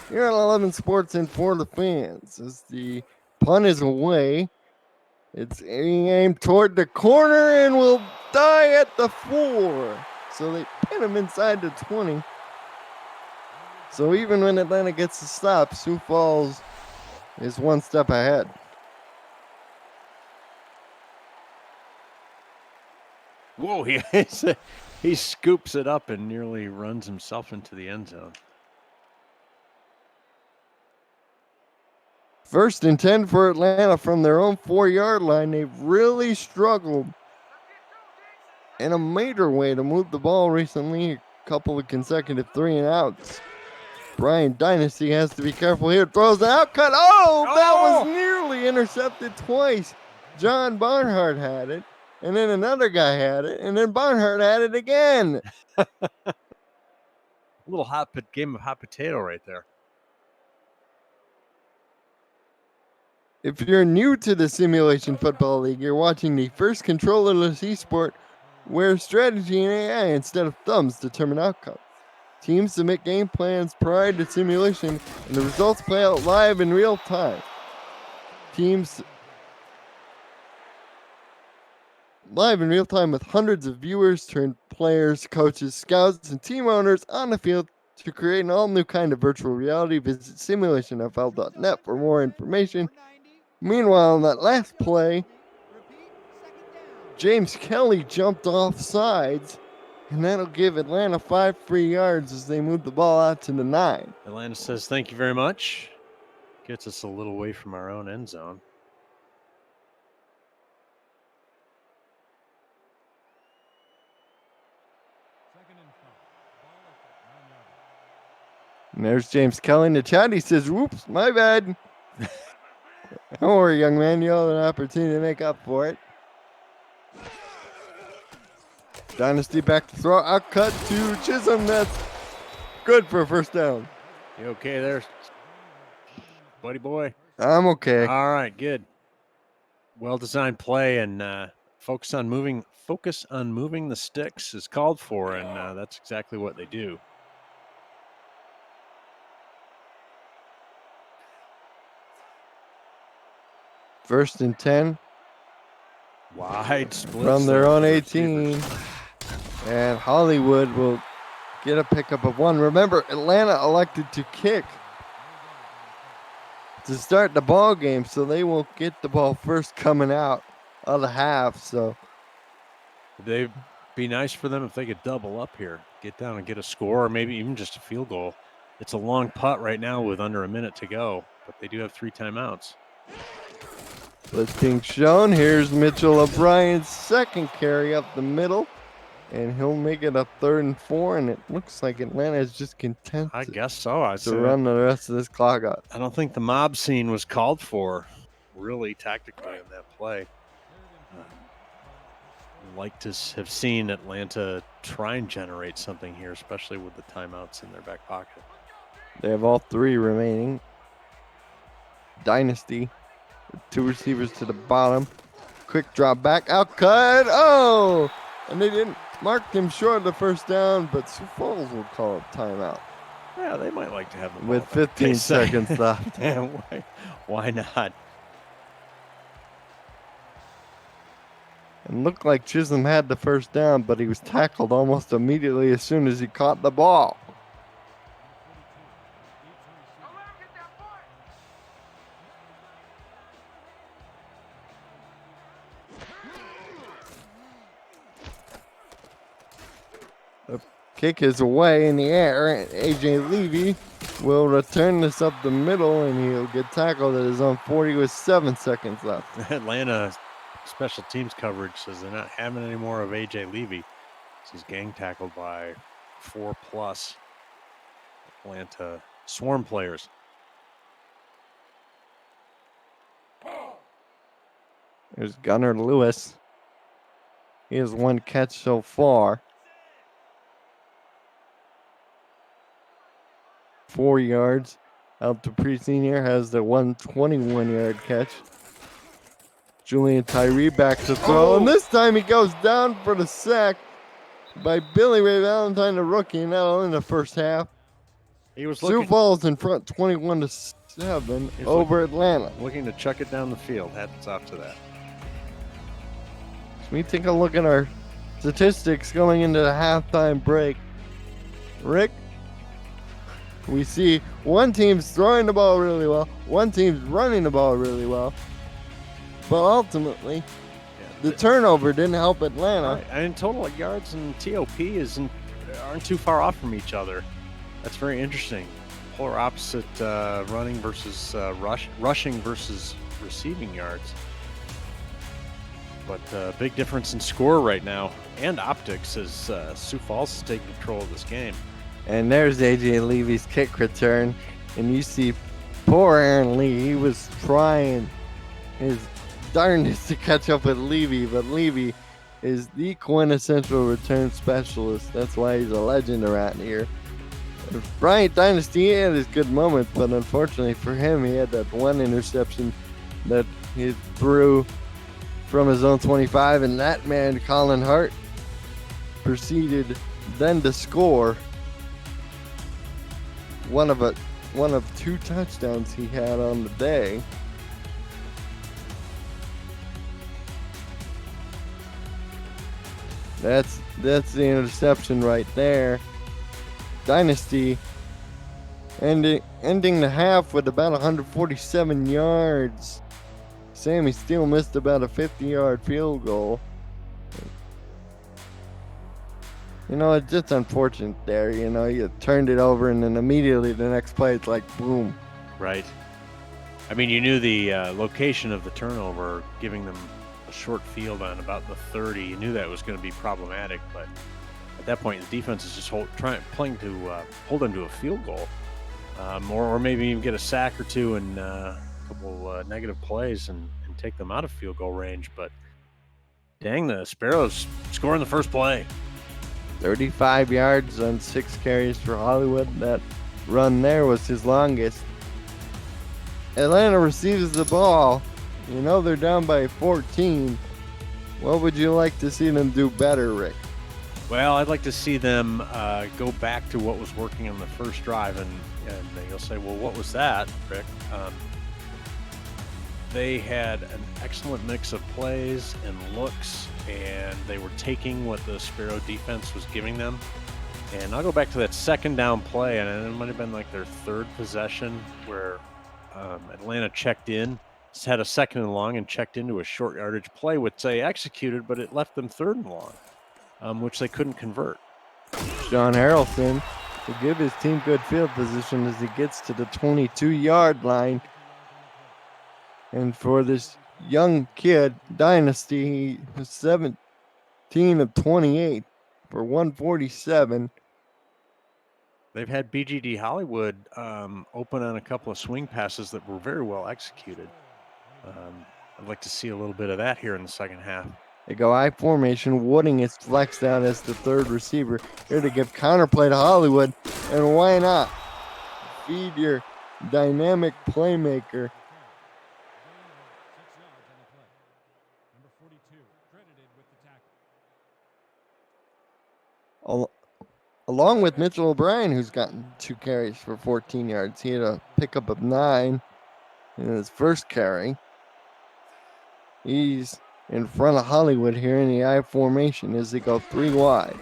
Here at 11 Sports and for the fans. As the punt is away, it's aimed toward the corner and will die at the 4. So they pin him inside the 20. So even when Atlanta gets the stop, Sioux Falls is 1 step ahead. Whoa, he scoops it up and nearly runs himself into the end zone. 1st and 10 for Atlanta from their own 4-yard line. They've really struggled in a major way to move the ball recently. A couple of consecutive 3-and-outs. Brian Dynasty has to be careful here. Throws an outcut. Oh, that was nearly intercepted twice. John Barnhart had it. And then another guy had it, and then Barnhart had it again. A little game of hot potato right there. If you're new to the Simulation Football League, you're watching the first controllerless esport where strategy and AI instead of thumbs determine outcomes. Teams submit game plans prior to simulation, and the results play out live in real time. Teams live in real time with hundreds of viewers turned players, coaches, scouts, and team owners on the field to create an all new kind of virtual reality. Visit simulationfl.net for more information. Meanwhile, in that last play, James Kelly jumped off sides, and that'll give Atlanta 5 free yards as they move the ball out to the 9. Atlanta says thank you very much. Gets us a little away from our own end zone. And there's James Kelly in the chat. He says, whoops, my bad. Don't worry, young man. You'll have an opportunity to make up for it. Dynasty back to throw. Out cut to Chisholm. That's good for a first down. You okay there, buddy boy? I'm okay. All right, good. Well-designed play, and focus on moving the sticks is called for, and that's exactly what they do. First and 10. Wide split From their own 18. And Hollywood will get a pickup of 1. Remember, Atlanta elected to kick to start the ball game, so they will get the ball first coming out of the half. So it'd be nice for them if they could double up here, get down and get a score, or maybe even just a field goal. It's a long putt right now with under a minute to go, but they do have 3 timeouts. Blitz being shown. Here's Mitchell O'Brien's second carry up the middle, and he'll make it a 3rd and 4, and it looks like Atlanta is just content I guess so. to run the rest of this clock out. I don't think the mob scene was called for really tactically in that play. Like to have seen Atlanta try and generate something here, especially with the timeouts in their back pocket. They have all 3 remaining. Dynasty. 2 receivers to the bottom. Quick drop back. Out cut. Oh! And they didn't mark him short of the first down, but Sioux Falls will call a timeout. Yeah, they might like to have the ball with back. 15 seconds left. Yeah, why not? And looked like Chisholm had the first down, but he was tackled almost immediately as soon as he caught the ball. The kick is away in the air, and A.J. Levy will return this up the middle, and he'll get tackled at his own 40 with 7 seconds left. Atlanta special teams coverage says they're not having any more of A.J. Levy. He's gang tackled by 4+ Atlanta Swarm players. There's Gunnar Lewis. He has 1 catch so far. 4 yards. Out to Pre-Senior has the 121-yard catch. Julian Tyree back to throw, and this time he goes down for the sack by Billy Ray Valentine, the rookie, and that'll end the first half. He was Sioux Falls in front 21-7 over Atlanta. Looking to chuck it down the field. Hats off to that. We take a look at our statistics going into the halftime break. Rick, we see one team's throwing the ball really well, one team's running the ball really well, but ultimately, the turnover didn't help Atlanta. Right. And in total yards and TOP aren't too far off from each other. That's very interesting. Polar opposite running versus rushing versus receiving yards. But big difference in score right now and optics as Sioux Falls is taking control of this game. And there's A.J. Levy's kick return. And you see poor Aaron Lee. He was trying his darndest to catch up with Levy, but Levy is the quintessential return specialist. That's why he's a legend around here. Bryant Dynasty had his good moments, but unfortunately for him, he had that 1 interception that he threw from his own 25, and that man, Colin Hart, proceeded then to score one of 2 touchdowns he had on the day. That's the interception right there. Dynasty ending the half with about 147 yards. Sammy Steele missed about a 50-yard field goal. It's just unfortunate there. You turned it over, and then immediately the next play, it's like, boom. Right. I mean, you knew the location of the turnover, giving them a short field on about the 30. You knew that was going to be problematic, but at that point, the defense is just playing to hold them to a field goal, or maybe even get a sack or two and a couple negative plays and take them out of field goal range. But dang, the Sparrows scoring the first play. 35 yards on 6 carries for Hollywood. That run there was his longest. Atlanta receives the ball. They're down by 14. What would you like to see them do better, Rick? Well, I'd like to see them go back to what was working on the first drive, and you'll say, well, what was that, Rick? They had an excellent mix of plays and looks, and they were taking what the Sparrow defense was giving them. And I'll go back to that second down play, and it might have been like their third possession where Atlanta checked in, just had a second and long and checked into a short yardage play, which they executed, but it left them third and long, which they couldn't convert. Sean Harrelson will give his team good field position as he gets to the 22-yard line. And for this young kid, Dynasty, he was 17 of 28 for 147. They've had BGD Hollywood open on a couple of swing passes that were very well executed. I'd like to see a little bit of that here in the second half. They go I formation. Wooding is flexed out as the third receiver. Here to give counterplay to Hollywood. And why not? Feed your dynamic playmaker. Along with Mitchell O'Brien, who's gotten 2 carries for 14 yards. He had a pickup of 9 in his first carry. He's in front of Hollywood here in the I formation as they go 3 wide.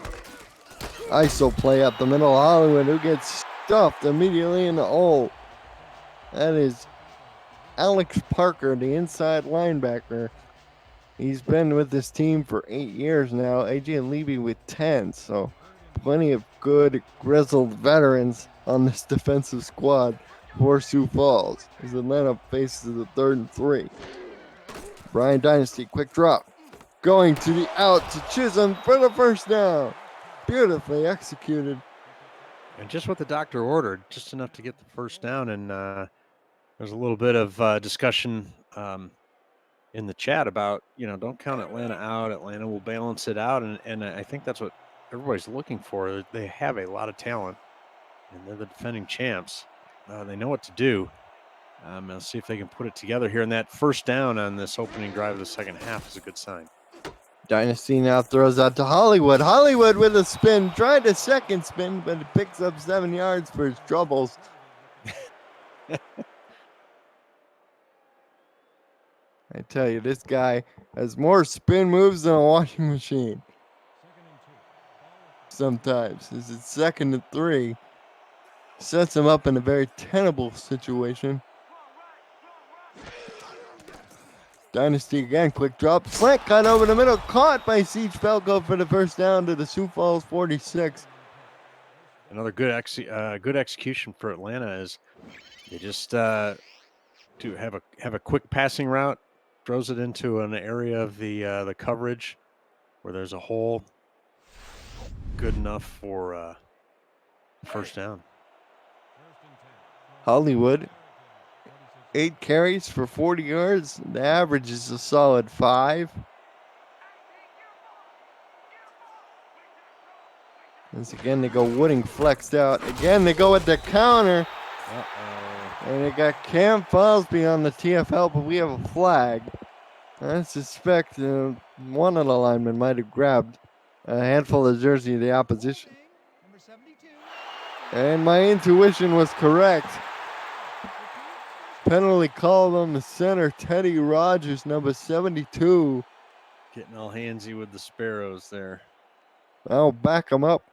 ISO play up the middle. Hollywood, who gets stuffed immediately in the hole. That is Alex Parker, the inside linebacker. He's been with this team for 8 years now. AJ Levy with 10, so plenty of good grizzled veterans on this defensive squad for Sioux Falls as Atlanta faces the 3rd and 3. Brian Dynasty, quick drop. Going to the out to Chisholm for the first down. Beautifully executed. And just what the doctor ordered, just enough to get the first down. And there's a little bit of discussion in the chat about, don't count Atlanta out. Atlanta will balance it out. And I think that's what everybody's looking for. They have a lot of talent, and they're the defending champs. They know what to do. Let's see if they can put it together here. And that first down on this opening drive of the second half is a good sign. Dynasty now throws out to Hollywood. Hollywood with a spin. Tried a second spin, but it picks up 7 yards for his troubles. I tell you, this guy has more spin moves than a washing machine. Sometimes. This is 2nd and 3. Sets him up in a very tenable situation. Dynasty again, quick drop. Slant cut over the middle. Caught by Siege Falco for the first down to the Sioux Falls 46. Another good execution for Atlanta is they just to have a quick passing route, throws it into an area of the coverage where there's a hole, good enough for first down. Hollywood, 8 carries for 40 yards. The average is a solid 5. Once again, they go Wooding flexed out. Again, they go with the counter. And it got Cam Fosby on the TFL, but we have a flag. I suspect one of the linemen might have grabbed a handful of jersey of the opposition. And my intuition was correct. Penalty called on the center, Teddy Rogers, number 72. Getting all handsy with the Sparrows there. I'll back them up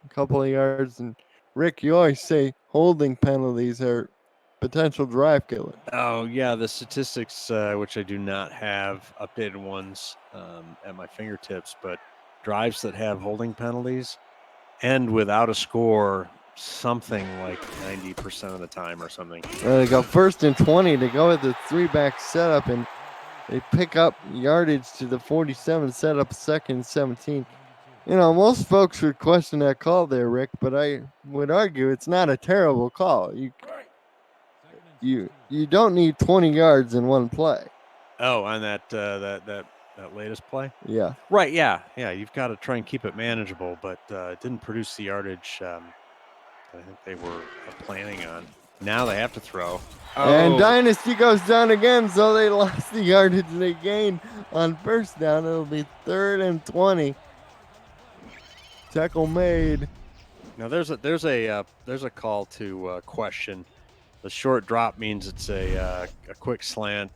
a couple of yards. And Rick, you always say holding penalties are potential drive killer. Oh, yeah, the statistics, which I do not have updated ones at my fingertips, but drives that have holding penalties end without a score something like 90% of the time or something. They go 1st and 20. They go with the 3-back setup, and they pick up yardage to the 47, set up 2nd and 17. You know, most folks would question that call there, Rick, but I would argue it's not a terrible call. You don't need 20 yards in one play. Oh, on that latest play? Yeah. Right, yeah. You've got to try and keep it manageable, but it didn't produce the yardage I think they were planning on. Now they have to throw. Oh. And Dynasty goes down again, so they lost the yardage they gained on 1st down. It'll be 3rd and 20. Tackle made. Now there's a call to question. The short drop means it's a quick slant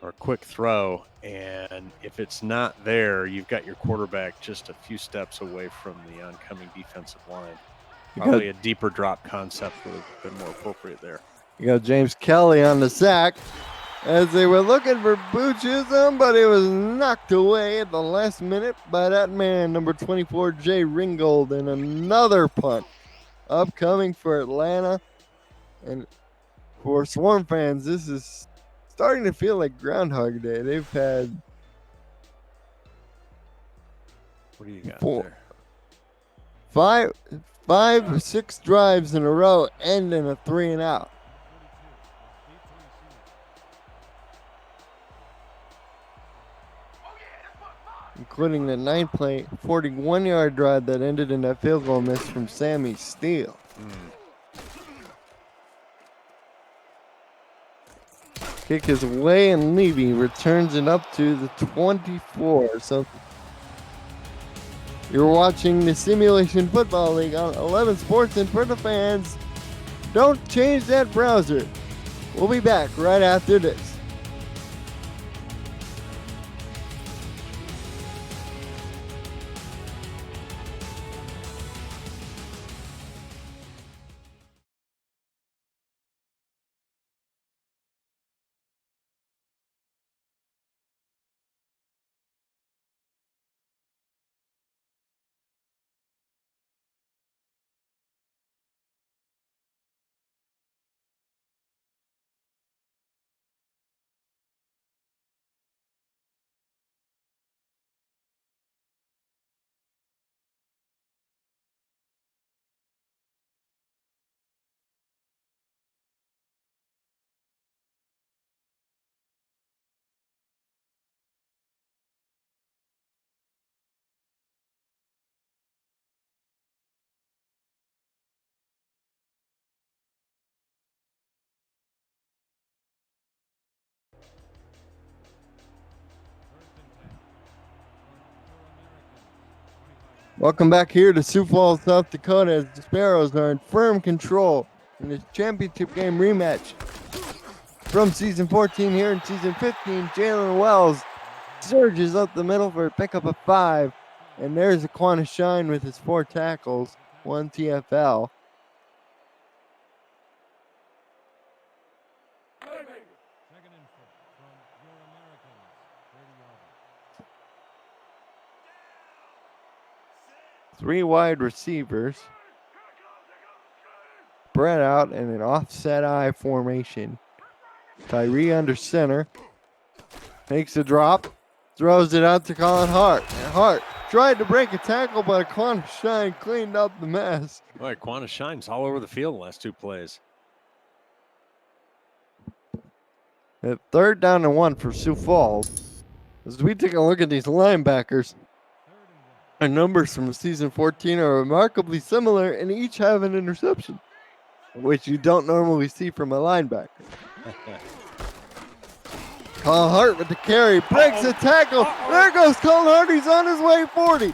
or a quick throw, and if it's not there, you've got your quarterback just a few steps away from the oncoming defensive line. Probably a deeper drop concept would have been more appropriate there. You got James Kelly on the sack as they were looking for boot Chisholm, but it was knocked away at the last minute by that man, number 24, Jay Ringgold, and another punt upcoming for Atlanta. And for Swarm fans, this is starting to feel like Groundhog Day. They've had what do you got there? 5 or 6 drives in a row end in a 3-and-out. Including the 9-play, 41-yard drive that ended in that field goal miss from Sammy Steele. Kick is away, and Levy returns it up to the 24. So you're watching the Simulation Football League on 11 Sports, and for the fans, don't change that browser. We'll be back right after this. Welcome back here to Sioux Falls, South Dakota, as the Sparrows are in firm control in the championship game rematch from Season 14 here in Season 15. Jalen Wells surges up the middle for a pickup of 5. And there's Aquana Shine with his 4 tackles, 1 TFL. Three wide receivers spread out in an offset eye formation. Tyree under center. Takes a drop. Throws it out to Colin Hart. And Hart tried to break a tackle, but Aquana Shine cleaned up the mess. Boy, Aquana Shine's all over the field the last 2 plays. At 3rd down and 1 for Sioux Falls. As we take a look at these linebackers, our numbers from season 14 are remarkably similar and each have an interception. which you don't normally see from a linebacker. Colin Hart with the carry, breaks the tackle. There goes Colin Hart. He's on his way 40,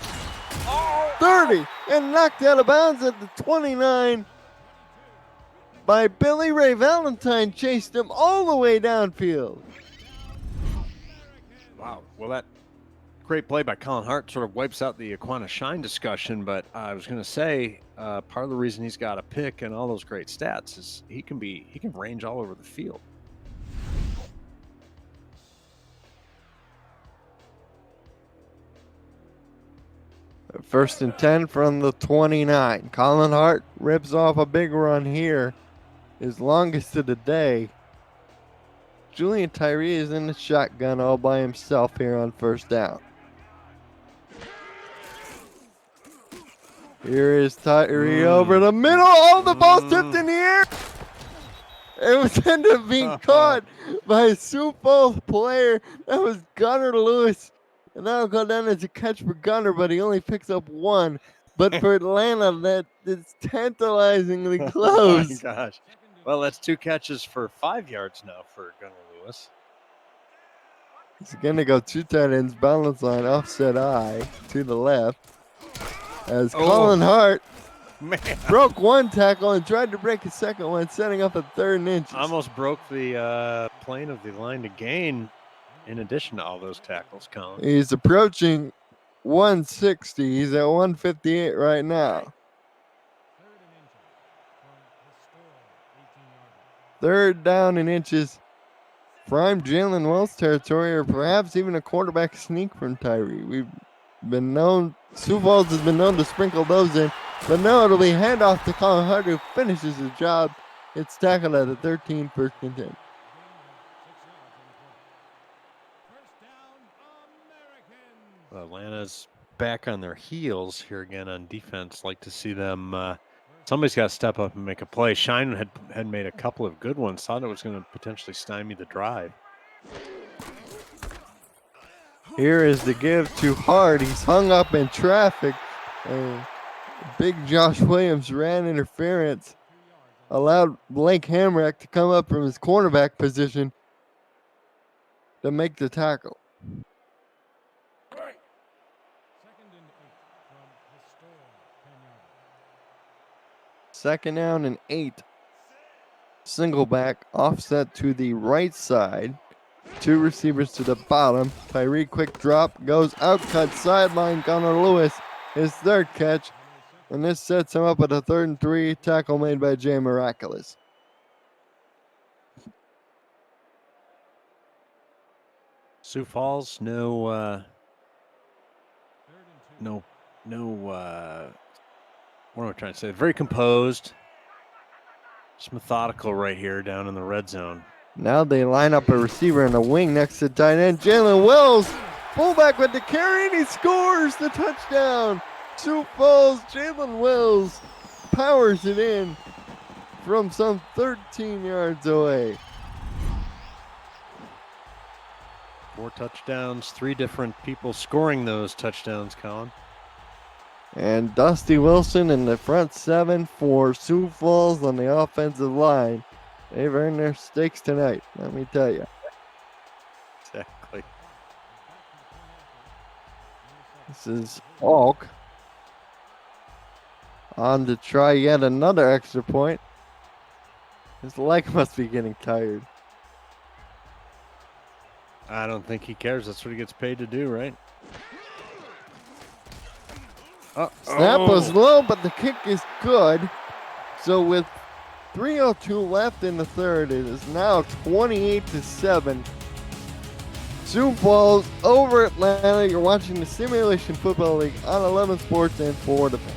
30, and knocked out of bounds at the 29 by Billy Ray Valentine. Chased him all the way downfield. Wow. Well, that great play by Colin Hart sort of wipes out the Aquana Shine discussion, but I was going to say part of the reason he's got a pick and all those great stats is he can range all over the field. First and 10 from the 29. Colin Hart rips off a big run here. His longest of the day. Julian Tyree is in the shotgun all by himself here on first down. Here is Tyree over the middle. Oh, the ball's tipped in the air. It was ended up being caught by a Sioux Falls player. That was Gunnar Lewis. And that'll go down as a catch for Gunnar, but he only picks up one. But for Atlanta, that is tantalizingly close. Oh my gosh. Well, that's 2 catches for 5 yards now for Gunnar Lewis. He's going to go 2 tight ends, balance line, offset eye to the left. As Colin Hart broke one tackle and tried to break a second one, setting up a 3rd and inches. Almost broke the plane of the line to gain in addition to all those tackles, Colin. He's approaching 160. He's at 158 right now. 3rd down and inches. Prime Jalen Wells territory, or perhaps even a quarterback sneak from Tyree. We've been known, Sioux Falls has been known to sprinkle those in, but no, it'll be handoff to Colin Hart, who finishes the job. It's tackled at the 13, 1st and 10. Well, Atlanta's back on their heels here again on defense. Like to see them. Somebody's got to step up and make a play. Shine had made a couple of good ones. Thought it was going to potentially stymie the drive. Here is the give to Hart. He's hung up in traffic. Big Josh Williams ran interference. Allowed Blake Hamrick to come up from his cornerback position to make the tackle. Second down and 8. Single back, offset to the right side. 2 receivers to the bottom. Tyree quick drop, goes out, cut sideline. Gunnar Lewis, his 3rd catch. And this sets him up at a 3rd and 3. Tackle made by Jay Miraculous. Sioux Falls, what am I trying to say? Very composed. Just methodical right here down in the red zone. Now they line up a receiver in the wing next to tight end Jalen Wells. Fullback with the carry, and he scores the touchdown. Sioux Falls, Jalen Wells powers it in from some 13 yards away. 4 touchdowns, 3 different people scoring those touchdowns, Colin. And Dusty Wilson in the front 7 for Sioux Falls on the offensive line. They've earned their stakes tonight, let me tell you. Exactly. This is Alk on to try yet another extra point. His leg must be getting tired. I don't think he cares. That's what he gets paid to do, right? Snap was low, but the kick is good. So with 3:02 left in the 3rd, it is now 28-7. Sioux Falls over Atlanta. You're watching the Simulation Football League on 11 Sports and 4 Defense.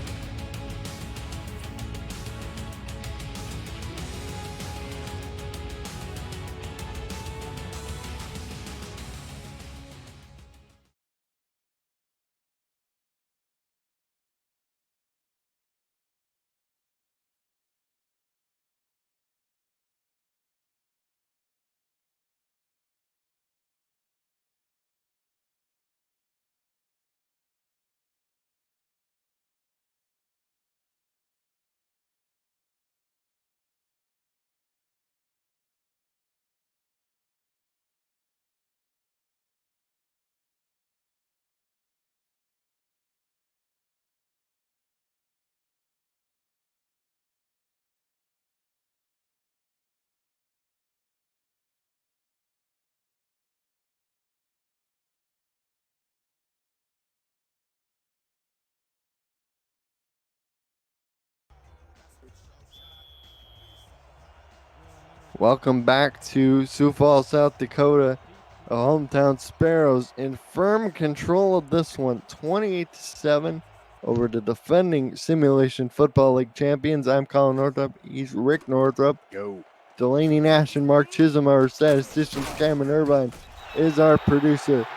Welcome back to Sioux Falls, South Dakota. The hometown Sparrows in firm control of this one, 28-7 over the defending Simulation Football League champions. I'm Colin Northrup. He's Rick Northrup. Go. Delaney Nash and Mark Chisholm are our statisticians. Cameron Irvine is our producer.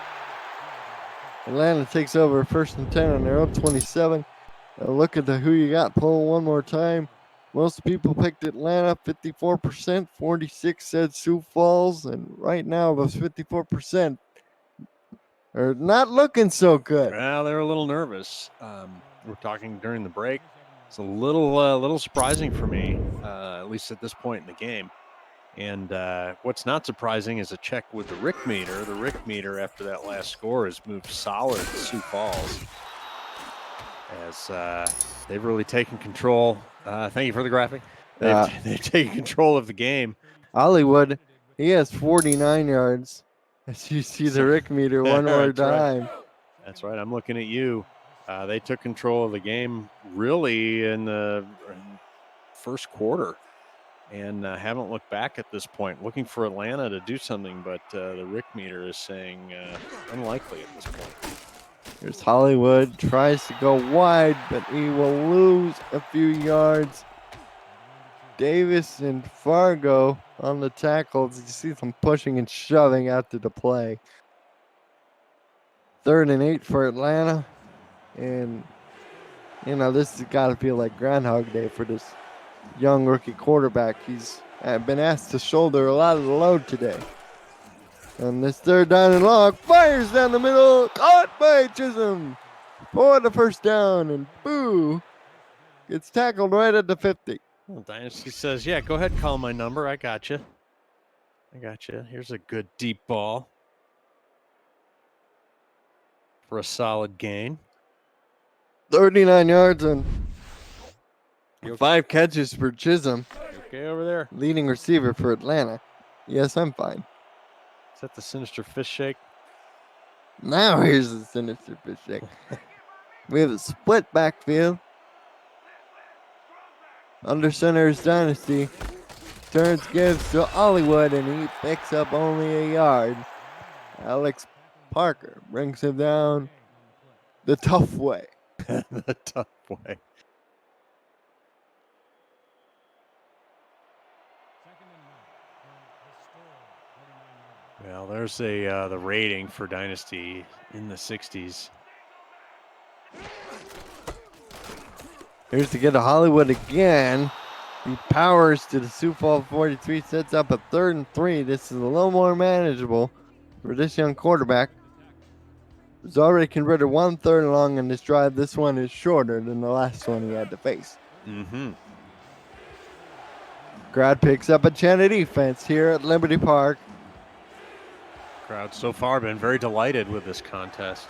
Atlanta takes over first and 10 on their own 27. Now look at the who you got poll one more time. Most people picked Atlanta, 54%. 46 said Sioux Falls, and right now those 54% are not looking so good. Well, they're a little nervous. We're talking during the break. It's a little surprising for me, at least at this point in the game. And what's not surprising is a check with the Rick meter. The Rick meter after that last score has moved solid to Sioux Falls, as they've really taken control. Thank you for the graphic. They've taken control of the game. Hollywood, he has 49 yards. As you see the Rick meter one more time. Right. That's right. I'm looking at you. They took control of the game really in the first quarter and haven't looked back at this point. Looking for Atlanta to do something, but the Rick meter is saying unlikely at this point. Here's Hollywood, tries to go wide, but he will lose a few yards. Davis and Fargo on the tackles. You see some pushing and shoving after the play. 3rd and 8 for Atlanta. And, this has got to feel like Groundhog Day for this young rookie quarterback. He's been asked to shoulder a lot of the load today. And this 3rd down and long, fires down the middle, caught by Chisholm for the first down, and boo, gets tackled right at the 50. Well, Dynasty says, yeah, go ahead, call my number. I got you. Here's a good deep ball for a solid gain. 39 yards and 5 catches for Chisholm. Okay over there? Leading receiver for Atlanta. Yes, I'm fine. Is that the sinister fish shake? Now here's the sinister fish shake. We have a split backfield. Under center is Dynasty. Turns, gives to Hollywood, and he picks up only a yard. Alex Parker brings him down the tough way. The tough way. Well, there's the rating for Dynasty in the 60s. Here's to get to Hollywood again. He powers to the Sioux Falls 43, sets up a 3rd and 3. This is a little more manageable for this young quarterback. He's already converted 1 3rd and long in this drive. This one is shorter than the last one he had to face. Crowd picks up a chant of defense here at Liberty Park. Crowd so far been very delighted with this contest.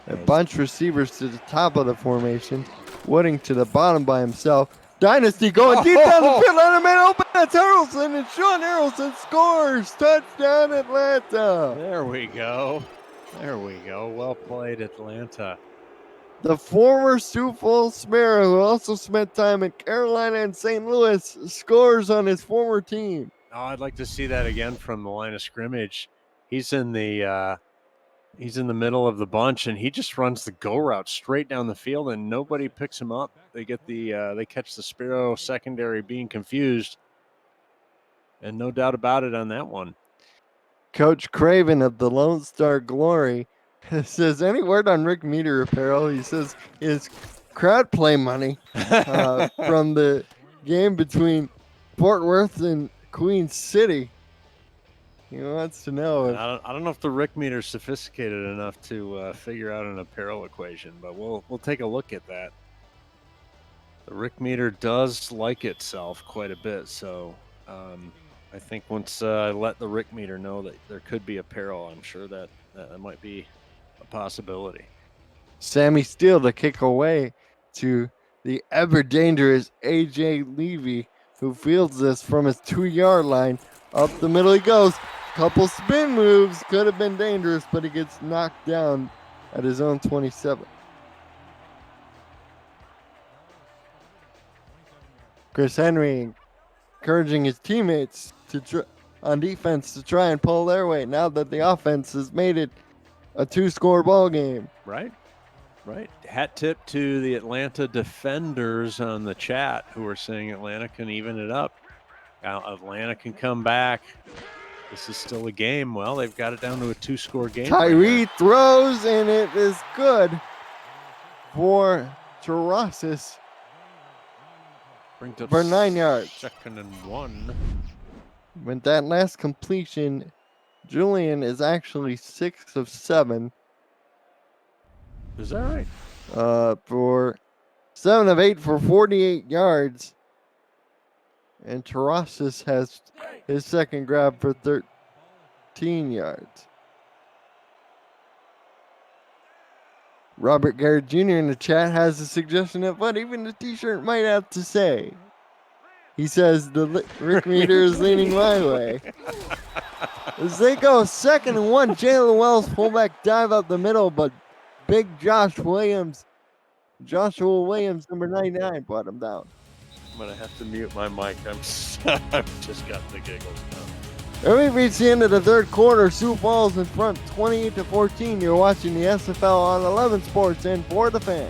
A bunch receivers to the top of the formation. Wooding to the bottom by himself. Dynasty going deep down the field. Let him in open. That's Harrelson, and Sean Harrelson scores. Touchdown, Atlanta. There we go. Well played, Atlanta. The former Sioux Falls Sparrow, who also spent time in Carolina and St. Louis, scores on his former team. Oh, I'd like to see that again from the line of scrimmage. He's in the middle of the bunch, and he just runs the go route straight down the field, and nobody picks him up. They get they catch the Sparrow secondary being confused, and no doubt about it on that one. Coach Craven of the Lone Star Glory says, any word on Rick Meter apparel? He says his crowd play money from the game between Fort Worth and Queen City. He wants to know. I don't know if the Rick meter is sophisticated enough to figure out an apparel equation, but we'll take a look at that. The Rick meter does like itself quite a bit, so I think once I let the Rick meter know that there could be apparel, I'm sure that might be a possibility. Sammy Steele to kick away to the ever dangerous A.J. Levy, who fields this from his 2-yard line. Up the middle he goes. Couple spin moves. Could have been dangerous, but he gets knocked down at his own 27. Chris Henry encouraging his teammates. on defense to try and pull their weight now that the offense has made it a 2-score ball game. Right. Hat tip to the Atlanta defenders on the chat who are saying Atlanta can even it up. Now Atlanta can come back. This is still a game. Well, they've got it down to a 2-score game. Tyree throws, and it is good for Terrasis for 9 yards. 2nd and 1. With that last completion, Julian is actually 6 of 7. Is that right? For 7 of 8 for 48 yards. And Terrasis has his second grab for 13 yards. Robert Garrett Jr. in the chat has a suggestion of what even the t-shirt might have to say. He says the Rick meter is leaning my way. As they go 2nd and 1, Jalen Wells fullback dive up the middle, but big Joshua Williams, number 99, brought him down. I'm going to have to mute my mic. I've just got the giggles now. And we've reached the end of the third quarter. Sioux Falls in front 28-14. You're watching the SFL on 11 Sports and For the Fan.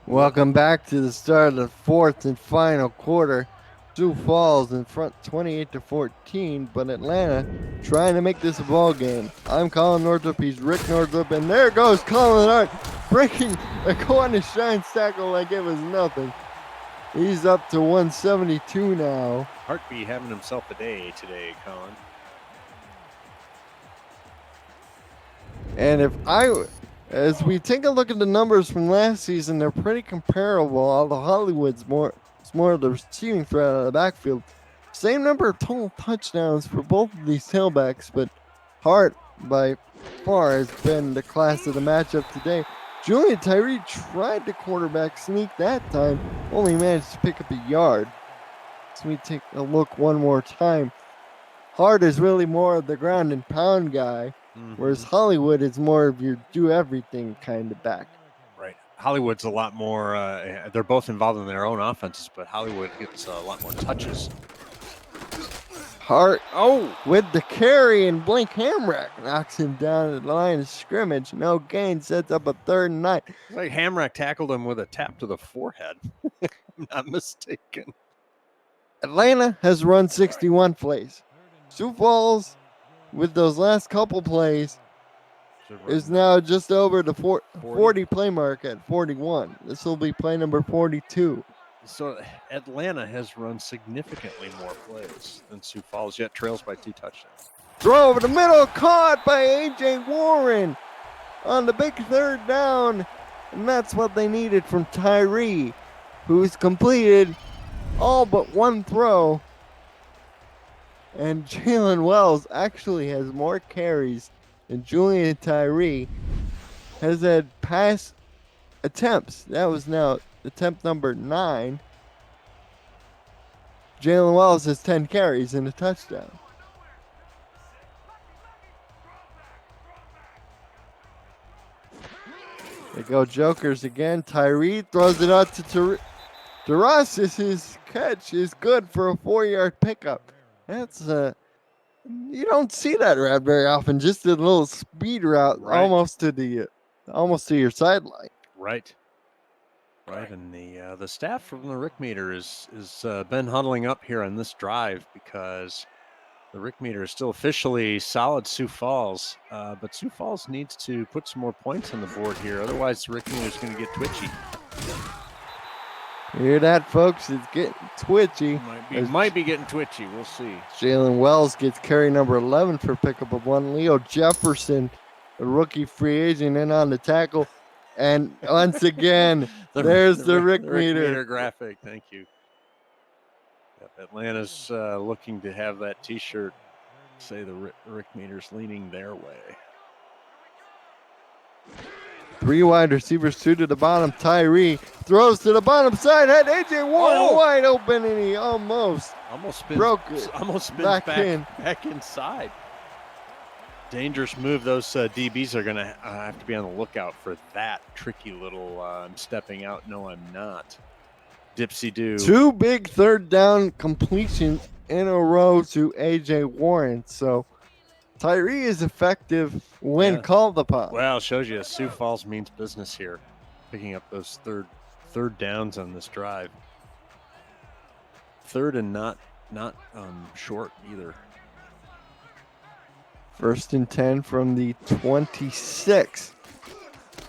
Welcome back to the start of the fourth and final quarter. Sioux Falls in front 28-14, but Atlanta trying to make this a ball game. I'm Colin Northup, he's Rick Northup, and there goes Colin Hart breaking a corner shine tackle like it was nothing. He's up to 172 now. Hart be having himself a day today, Colin. And as we take a look at the numbers from last season, they're pretty comparable. Although Hollywood's more of the receiving threat out of the backfield. Same number of total touchdowns for both of these tailbacks, but Hart by far has been the class of the matchup today. Julian Tyree tried to quarterback sneak that time, only managed to pick up a yard. So we take a look one more time. Hart is really more of the ground and pound guy. Whereas Hollywood is more of your do-everything kind of back. Right. Hollywood's a lot more, they're both involved in their own offenses, but Hollywood gets a lot more touches. Hart, with the carry, and Blake Hamrack knocks him down at the line of scrimmage. No gain, sets up a 3rd and 9. It's like Hamrack tackled him with a tap to the forehead. I'm not mistaken. Atlanta has run 61 plays. Sioux Falls, with those last couple plays, is now just over the 40 play mark at 41. This will be play number 42. So Atlanta has run significantly more plays than Sioux Falls, yet trails by 2 touchdowns. Throw over the middle, caught by A.J. Warren on the big 3rd down. And that's what they needed from Tyree, who's completed all but one throw. And Jalen Wells actually has more carries than Julian Tyree has had pass attempts. That was now attempt number 9. Jalen Wells has 10 carries and a touchdown. They go Jokers again. Tyree throws it out to Terrasis. His catch is good for a 4-yard pickup. That's you don't see that route very often. Just a little speed route, right. almost to your sideline. Right. Right, and the staff from the Rick meter is been huddling up here on this drive because the Rick meter is still officially solid Sioux Falls, but Sioux Falls needs to put some more points on the board here. Otherwise, the Rick meter is going to get twitchy. Hear that, folks? It's getting twitchy. Might be getting twitchy. We'll see. Jalen Wells gets carry number 11 for pickup of one. Leo Jefferson, a rookie free agent, in on the tackle. And once again, there's the Rick meter graphic. Thank you. Yep, Atlanta's looking to have that T-shirt say the Rick meter's leaning their way. 3 wide receivers, 2 to the bottom. Tyree throws to the bottom side. Had AJ Warren wide open, and he almost spins, broke it. Almost spins back inside. Dangerous move. Those DBs are going to have to be on the lookout for that tricky little I'm stepping out. No, I'm not. Dipsy-do. 2 big third down completions in a row to AJ Warren. So Tyree is effective when called upon. Well, it shows you Sioux Falls means business here, picking up those third downs on this drive. Third and not short either. 1st and 10 from the 26.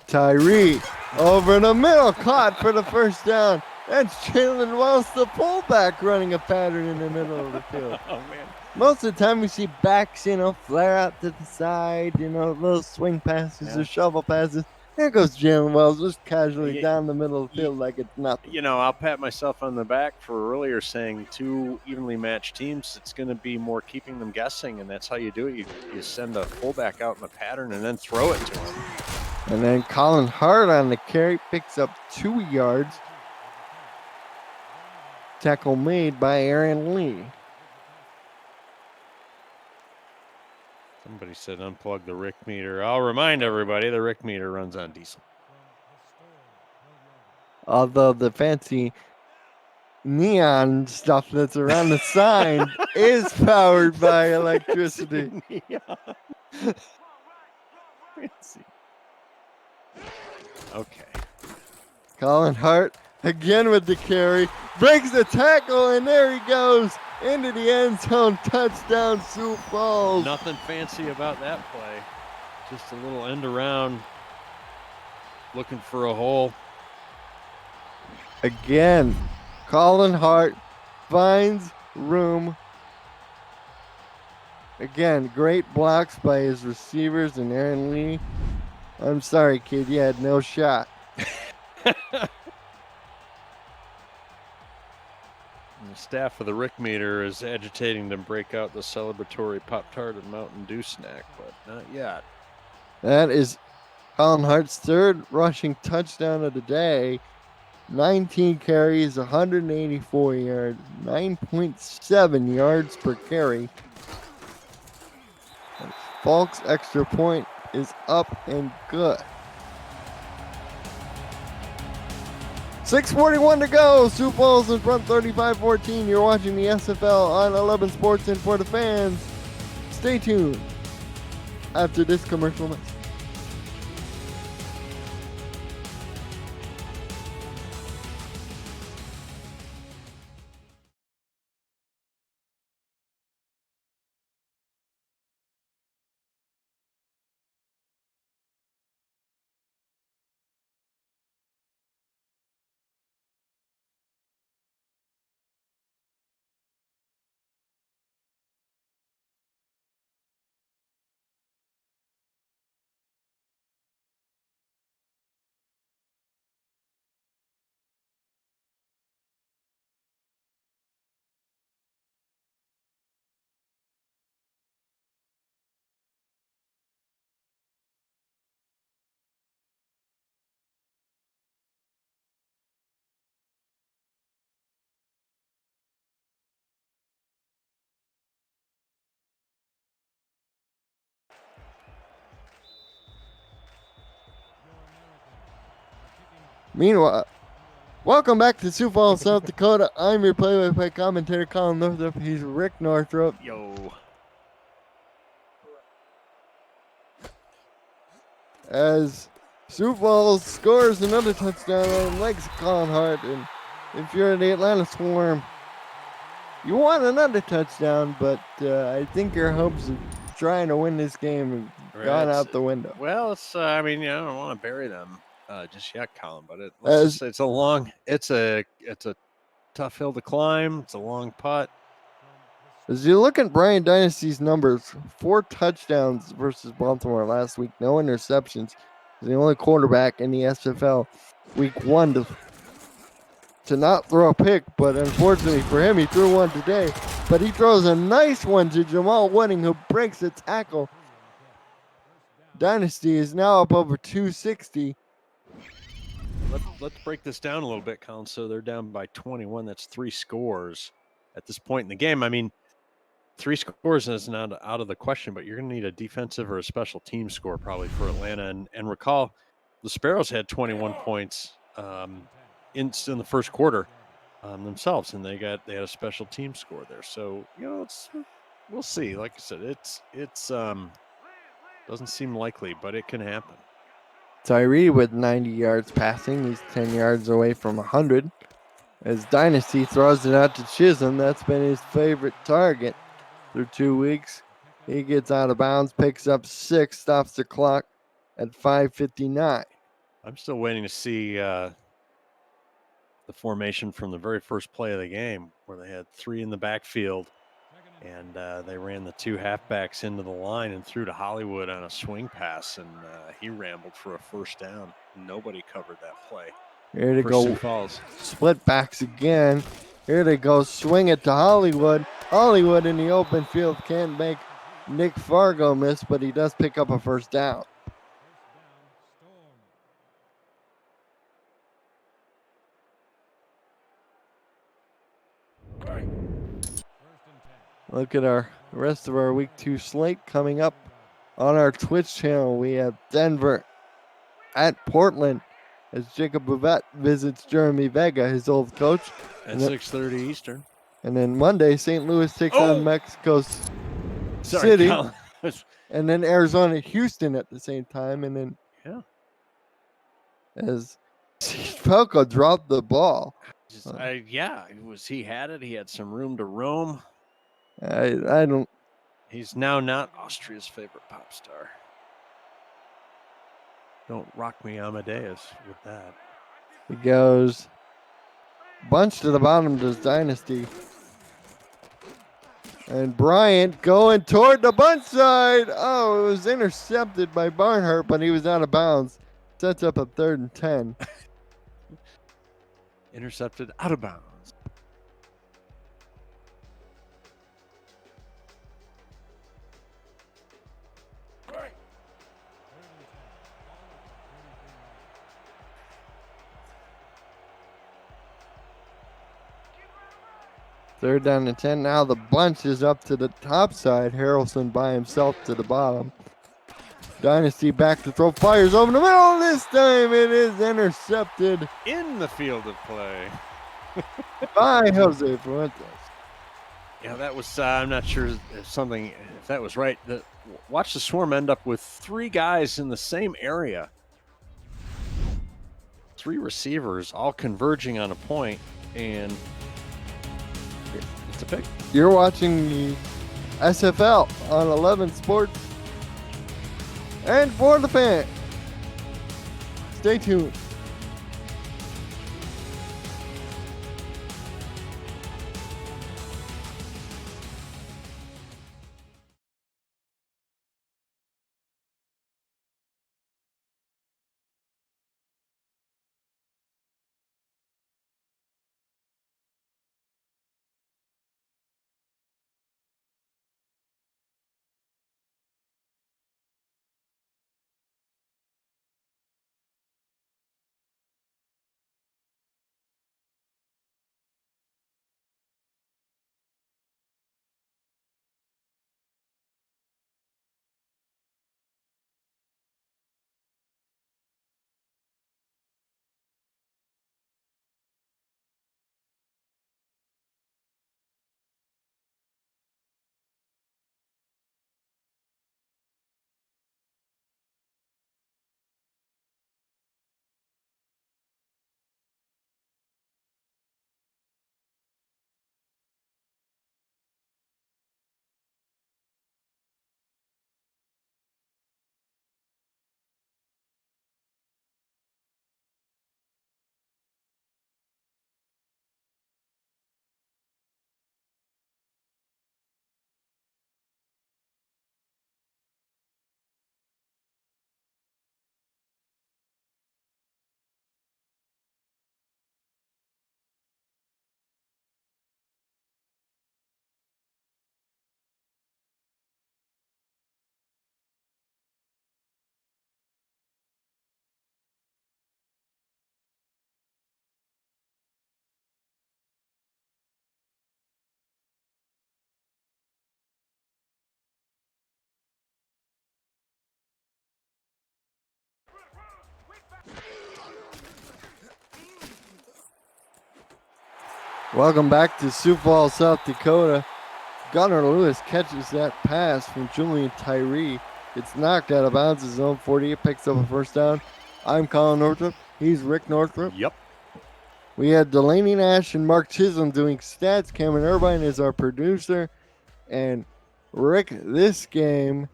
Tyree over the middle, caught for the first down. That's Jalen Wells, the fullback, running a pattern in the middle of the field. Oh, man. Most of the time we see backs, flare out to the side, little swing passes or shovel passes. There goes Jalen Wells, just casually down the middle of the field like it's nothing. I'll pat myself on the back for earlier saying 2 evenly matched teams. It's going to be more keeping them guessing, and that's how you do it. You send a fullback out in the pattern and then throw it to him. And then Colin Hart on the carry picks up 2 yards. Tackle made by Aaron Lee. Somebody said unplug the Rick meter. I'll remind everybody the Rick meter runs on diesel. Although the fancy neon stuff that's around the sign is powered by electricity. Okay. Colin Hart again with the carry. Breaks the tackle, and there he goes. Into the end zone, touchdown, Sioux Falls. Nothing fancy about that play. Just a little end around, looking for a hole. Again, Colin Hart finds room. Again, great blocks by his receivers and Aaron Lee. I'm sorry, kid, you had no shot. The staff of the Rick meter is agitating to break out the celebratory Pop-Tart and Mountain Dew snack, but not yet. That is Colin Hart's 3rd rushing touchdown of the day. 19 carries, 184 yards, 9.7 yards per carry. Falk's extra point is up and good. 6:41 to go. Sioux Falls in front 35-14. You're watching the SFL on 11 Sports and for the fans. Stay tuned after this commercial message. Meanwhile, welcome back to Sioux Falls, South Dakota. I'm your play-by-play commentator, Colin Northrup. He's Rick Northrup. Yo. As Sioux Falls scores another touchdown on legs of Colin Hart, and if you're the Atlanta Swarm, you want another touchdown, but I think your hopes of trying to win this game have gone out the window. Well, it's I mean, I don't want to bury them just yet, Colin, but let's As- just say it's a tough hill to climb. It's a long putt. As you look at Brian Dynasty's numbers, 4 touchdowns versus Baltimore last week, no interceptions. He's the only quarterback in the SFL week 1 to not throw a pick, but unfortunately for him, he threw one today. But he throws a nice one to Jamal Wooding, who breaks a tackle. Dynasty is now up over 260. Let's break this down a little bit, Colin. So they're down by 21. That's 3 scores at this point in the game. I mean, 3 scores is not out of the question, but you're going to need a defensive or a special team score probably for Atlanta. And recall, the Sparrows had 21 points in the first quarter themselves, and they had a special team score there. So we'll see. Like I said, it's doesn't seem likely, but it can happen. Tyree with 90 yards passing. He's 10 yards away from 100. As Dynasty throws it out to Chisholm, that's been his favorite target through 2 weeks. He gets out of bounds, picks up 6, stops the clock at 5:59. I'm still waiting to see the formation from the very first play of the game, where they had 3 in the backfield, and they ran the 2 halfbacks into the line and threw to Hollywood on a swing pass, and he rambled for a first down. Nobody covered that play. Here they for go. Sioux Falls. Split backs again. Here they go. Swing it to Hollywood. Hollywood in the open field can't make Nick Fargo miss, but he does pick up a first down. Look at the rest of our week 2 slate coming up on our Twitch channel. We have Denver at Portland as Jacob Bouvet visits Jeremy Vega, his old coach. At 6:30 Eastern. And then Monday, St. Louis takes on Mexico City. Colin. And then Arizona, Houston at the same time. And then as Falco dropped the ball. He had it. He had some room to roam. I don't. He's now not Austria's favorite pop star. Don't rock me Amadeus with that. He goes bunch to the bottom, does Dynasty. And Bryant going toward the bunch side. Oh, it was intercepted by Barnhart, but he was out of bounds. Sets up a 3rd and 10. Intercepted out of bounds. Third down and 10. Now the bunch is up to the top side. Harrelson by himself to the bottom. Dynasty back to throw. Fires over the middle. This time it is intercepted. In the field of play. By Jose Fuentes. Yeah, that was, I'm not sure if that was right. Watch the Swarm end up with 3 guys in the same area. 3 receivers all converging on a point, and it's a pick. You're watching the SFL on 11 Sports and for the fan. Stay tuned. Welcome back to Sioux Falls, South Dakota. Gunnar Lewis catches that pass from Julian Tyree. It's knocked out of bounds. His zone 40. It picks up a first down. I'm Colin Northrup. He's Rick Northrup. Yep. We had Delaney Nash and Mark Chisholm doing stats. Cameron Irvine is our producer. And Rick, this game,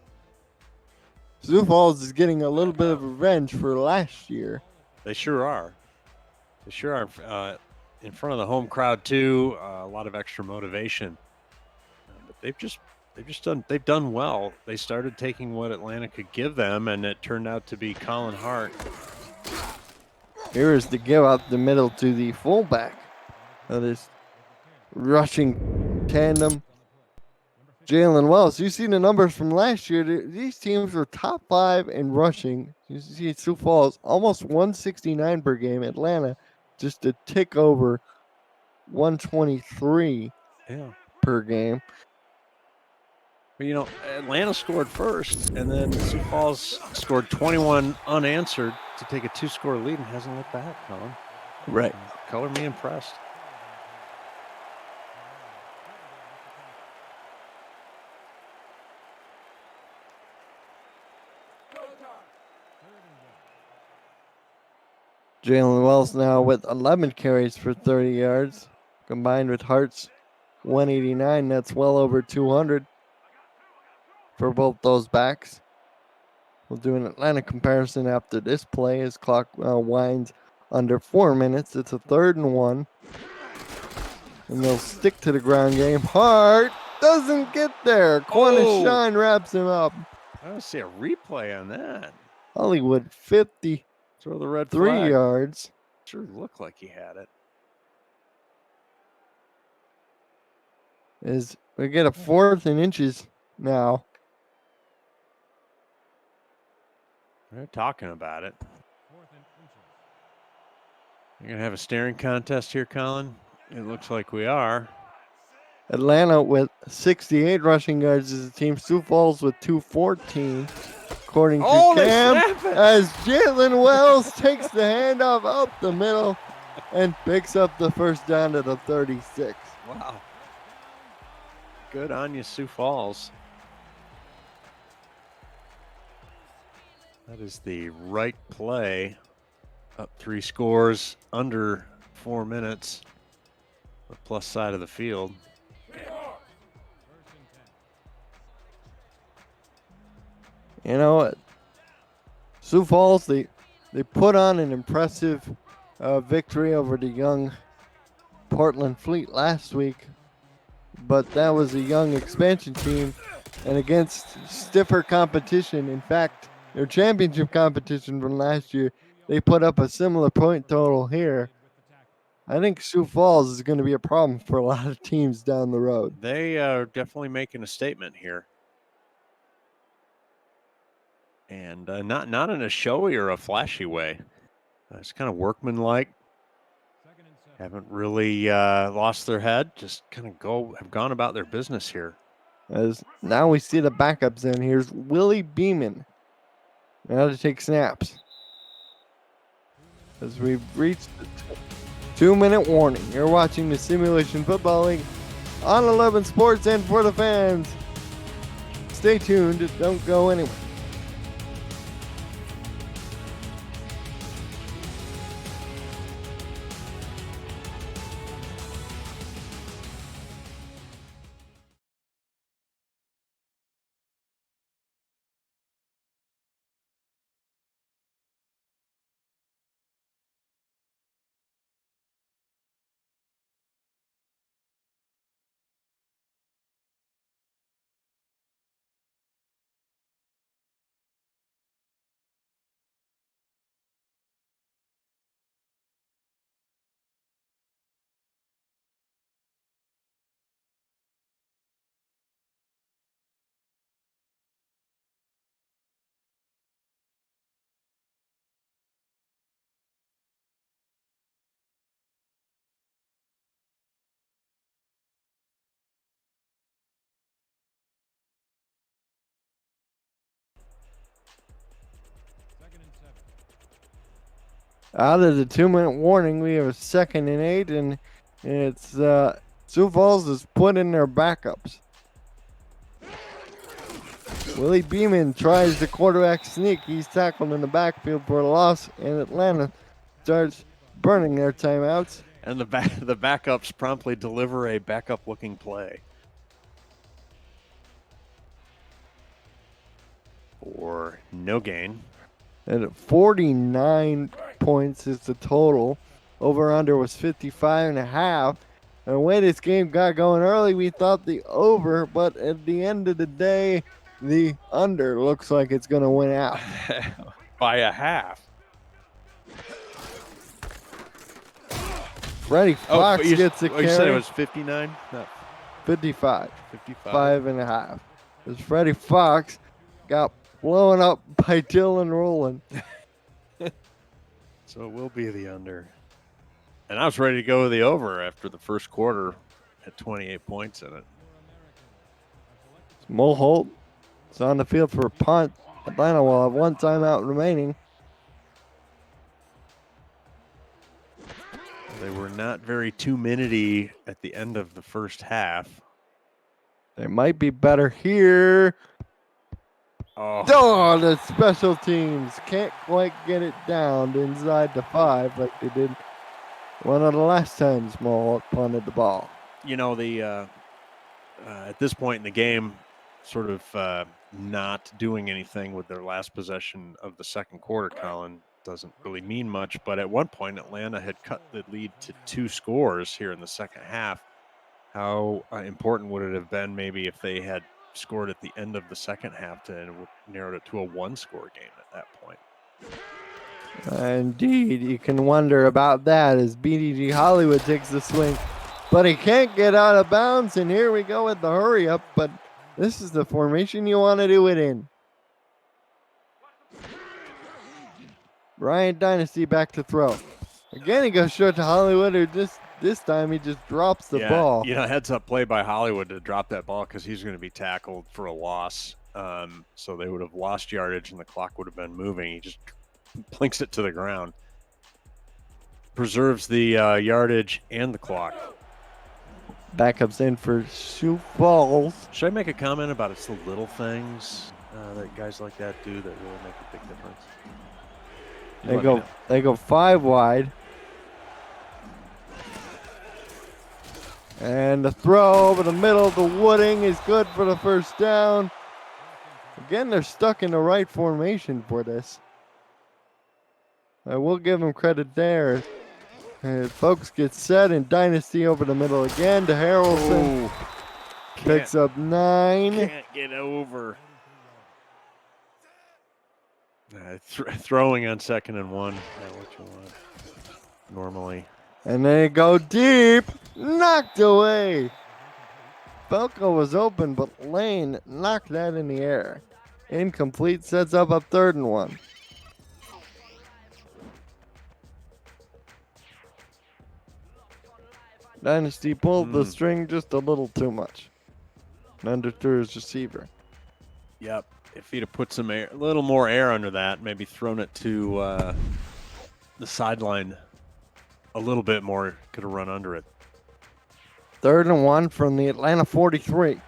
Sioux Falls is getting a little bit of revenge for last year. They sure are. They sure are. In front of the home crowd too. A lot of extra motivation. But they've done well. They started taking what Atlanta could give them, and it turned out to be Colin Hart. Here is the give up the middle to the fullback of this rushing tandem, Jalen Wells. You see the numbers from last year. These teams were top 5 in rushing. You see Sioux Falls almost 169 per game. Atlanta just a tick over 123 per game. But, you know, Atlanta scored first, and then Sioux Falls scored 21 unanswered to take a 2-score lead and hasn't looked back, Colin. Right. Color me impressed. Jalen Wells now with 11 carries for 30 yards, combined with Hart's 189. That's well over 200 for both those backs. We'll do an Atlanta comparison after this play as clock winds under 4 minutes. It's a 3rd and 1. And they'll stick to the ground game. Hart doesn't get there. Quanah Shine wraps him up. I want to see a replay on that. Hollywood 50. Throw the red 3 flag. yards. Sure looked like he had it. As we get a 4th and inches now. They're talking about it. You're going to have a staring contest here, Colin? It looks like we are. Atlanta with 68 rushing yards as a team. Sioux Falls with 214. According to Cam, as Jalen Wells takes the handoff up the middle and picks up the first down at the 36. Wow. Good on you, Sioux Falls. That is the right play. Up 3 scores, under 4 minutes. The plus side of the field. You know, Sioux Falls, they put on an impressive victory over the young Portland Fleet last week, but that was a young expansion team and against stiffer competition. In fact, their championship competition from last year, they put up a similar point total here. I think Sioux Falls is going to be a problem for a lot of teams down the road. They are definitely making a statement here. And not in a showy or a flashy way. It's kind of workmanlike. Haven't really lost their head. Just kind of have gone about their business here. As now we see the backups in. Here's Willie Beeman. Now to take snaps. As we've reached the 2-minute warning. You're watching the Simulation Football League on 11 Sports and for the fans. Stay tuned. Don't go anywhere. Out of the 2-minute warning, we have a 2nd and 8, and It's Sioux Falls is put in their backups. Willie Beeman tries the quarterback sneak. He's tackled in the backfield for a loss, and Atlanta starts burning their timeouts. And the backups promptly deliver a backup-looking play for no gain. And at 49 points is the total. Over-under was 55.5. And the way this game got going early, we thought the over, but at the end of the day, the under looks like it's going to win out. By a half. Freddie Fox gets the carry. You said it was 59? No, 55. 55. 5.5. As Freddie Fox got blown up by Dylan Rowland. So it will be the under. And I was ready to go with the over after the first quarter at 28 points in it. Mo Holt is on the field for a punt. Atlanta will have one timeout remaining. They were not very 2-minute-y at the end of the first half. They might be better here. Oh, the special teams can't quite get it down inside the 5 like they did one of the last times Mo Holt punted the ball. You know, the at this point in the game, sort of not doing anything with their last possession of the second quarter, Colin, doesn't really mean much. But at one point, Atlanta had cut the lead to 2 scores here in the second half. How important would it have been maybe if they had scored at the end of the second half to narrowed it to a 1-score game at that point? Indeed, you can wonder about that as BDG Hollywood takes the swing, but he can't get out of bounds, and here we go with the hurry up, but this is the formation you want to do it in. Bryant Dynasty back to throw. Again, he goes short to Hollywood, or this time he just drops the ball. You know, heads-up play by Hollywood to drop that ball because he's going to be tackled for a loss. So they would have lost yardage and the clock would have been moving. He just plinks it to the ground. Preserves the yardage and the clock. Backups in for Sioux Falls. Should I make a comment about it's the little things that guys like that do that really make a big difference? They go 5 wide. And the throw over the middle of the Wooding is good for the first down. Again, they're stuck in the right formation for this. I will give them credit there. And folks get set in Dynasty over the middle again to Harrelson. Picks up 9. Can't get over. Throwing on 2nd and 1. Not what you want normally. And they go deep. Knocked away. Belko was open, but Lane knocked that in the air. Incomplete, sets up a 3rd and 1. Dynasty pulled the string just a little too much. And underthrew his receiver. Yep. If he'd have put a little more air under that, maybe thrown it to the sideline a little bit more, could have run under it. 3rd and 1 from the Atlanta 43.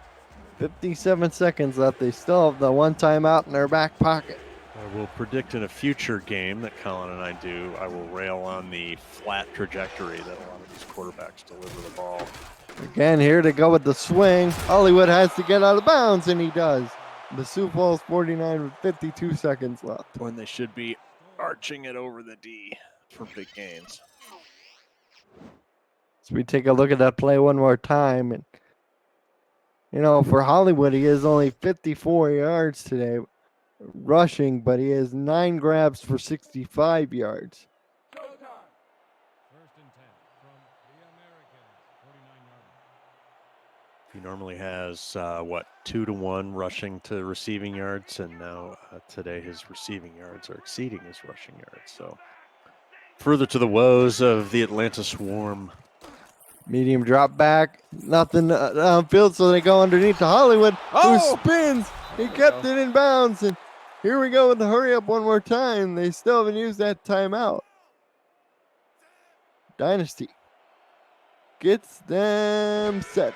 57 seconds left. They still have the one timeout in their back pocket. I will predict in a future game that Colin and I do, I will rail on the flat trajectory that a lot of these quarterbacks deliver the ball. Again, here to go with the swing. Hollywood has to get out of bounds, and he does. The Sioux Falls 49 with 52 seconds left. When they should be arching it over the D for big gains. So we take a look at that play one more time. And, you know, for Hollywood, he is only 54 yards today rushing, but he has 9 grabs for 65 yards. He normally has, 2-to-1 rushing to receiving yards, and now today his receiving yards are exceeding his rushing yards. So further to the woes of the Atlanta Swarm. Medium drop back, nothing downfield, so they go underneath to Hollywood, who spins. He kept it in bounds, and here we go with the hurry up one more time. They still haven't used that timeout. Dynasty Gets them set.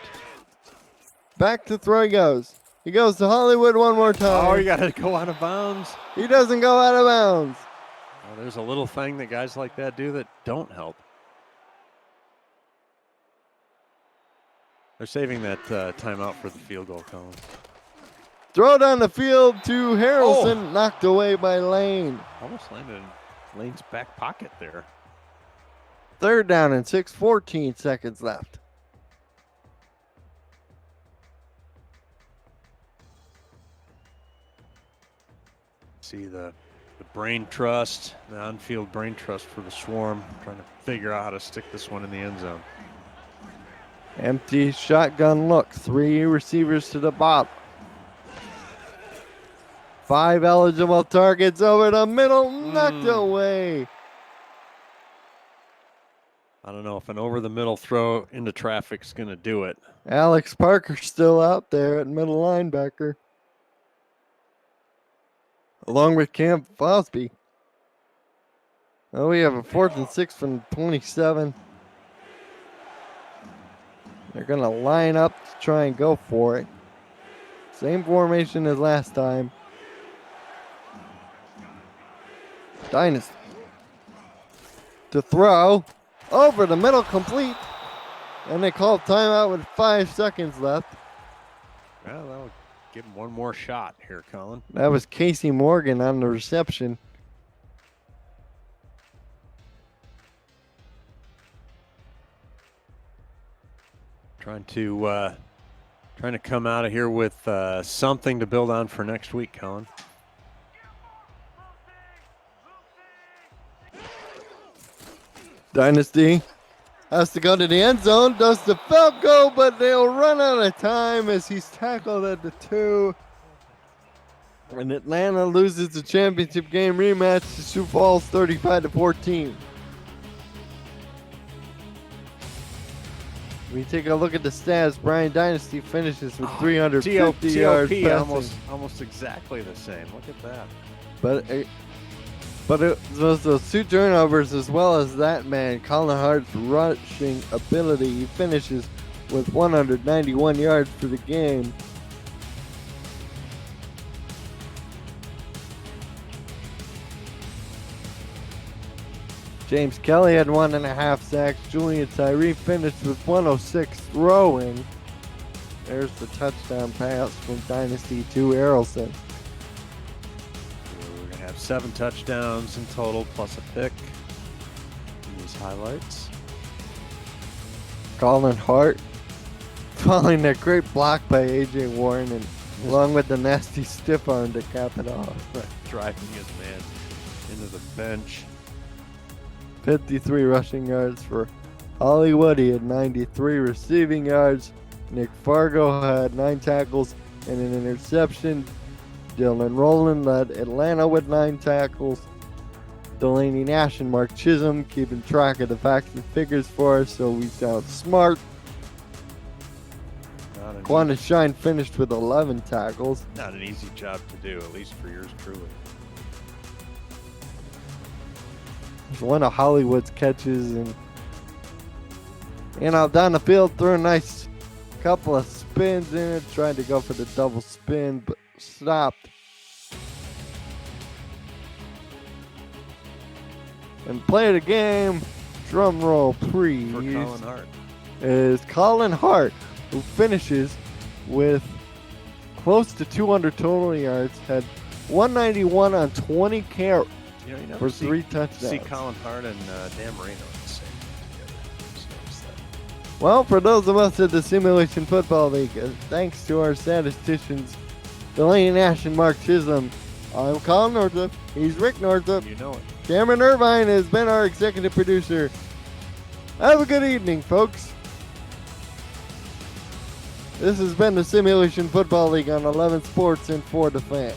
Back to throw he goes. He goes to Hollywood one more time. Oh, you got to go out of bounds. He doesn't go out of bounds. Well, there's a little thing that guys like that do that don't help. They're saving that timeout for the field goal, Colin. Throw down the field to Harrelson. Knocked away by Lane. Almost landed in Lane's back pocket there. 3rd down and 6, 14 seconds left. See the brain trust, the on-field brain trust for the Swarm, trying to figure out how to stick this one in the end zone. Empty shotgun look. 3 receivers to the bottom. 5 eligible targets over the middle. Knocked away. I don't know if an over-the-middle throw into traffic's going to do it. Alex Parker still out there at middle linebacker, along with Cam Fosby. Oh, we have a 4th and 6 from 27. They're going to line up to try and go for it. Same formation as last time. Dynasty to throw. Over the middle, complete. And they call timeout with 5 seconds left. Well, that'll give him one more shot here, Colin. That was Casey Morgan on the reception. Trying to come out of here with something to build on for next week, Colin. Dynasty has to go to the end zone. Does the Falco, but they'll run out of time as he's tackled at the 2. And Atlanta loses the championship game rematch to Sioux Falls 35-14. We take a look at the stats. Brian Dynasty finishes with 350 yards passing. Almost exactly the same. Look at that. But it was those 2 turnovers as well as that man, Colin Hart's rushing ability. He finishes with 191 yards for the game. James Kelly had 1.5 sacks. Julian Tyree finished with 106 throwing. There's the touchdown pass from Dynasty to Errolson. 7 touchdowns in total, plus a pick. These highlights. Colin Hart following that great block by A.J. Warren, and along with the nasty stiff arm to cap it off. Driving his man into the bench. 53 rushing yards for Hollywood. He had 93 receiving yards. Nick Fargo had 9 tackles and an interception. Dylan Rowland led Atlanta with 9 tackles. Delaney Nash and Mark Chisholm keeping track of the facts and figures for us, so we sound smart. Quanah Shine finished with 11 tackles. Not an easy job to do, at least for yours truly. It's one of Hollywood's catches, and down the field, threw a nice couple of spins in it, tried to go for the double spin, but stopped. And play of the game, drum roll please, for Colin Hart. Is Colin Hart, who finishes with close to 200 total yards, had 191 on 20 carries for 3 touchdowns. See Colin Hart and Dan Marino at the same time together. Well, for those of us at the Simulation Football League, thanks to our statisticians, Delaney Nash and Mark Chisholm, I'm Colin Northup. He's Rick Northup. You know it. Cameron Irvine has been our executive producer. Have a good evening, folks. This has been the Simulation Football League on 11 Sports and For the Fans.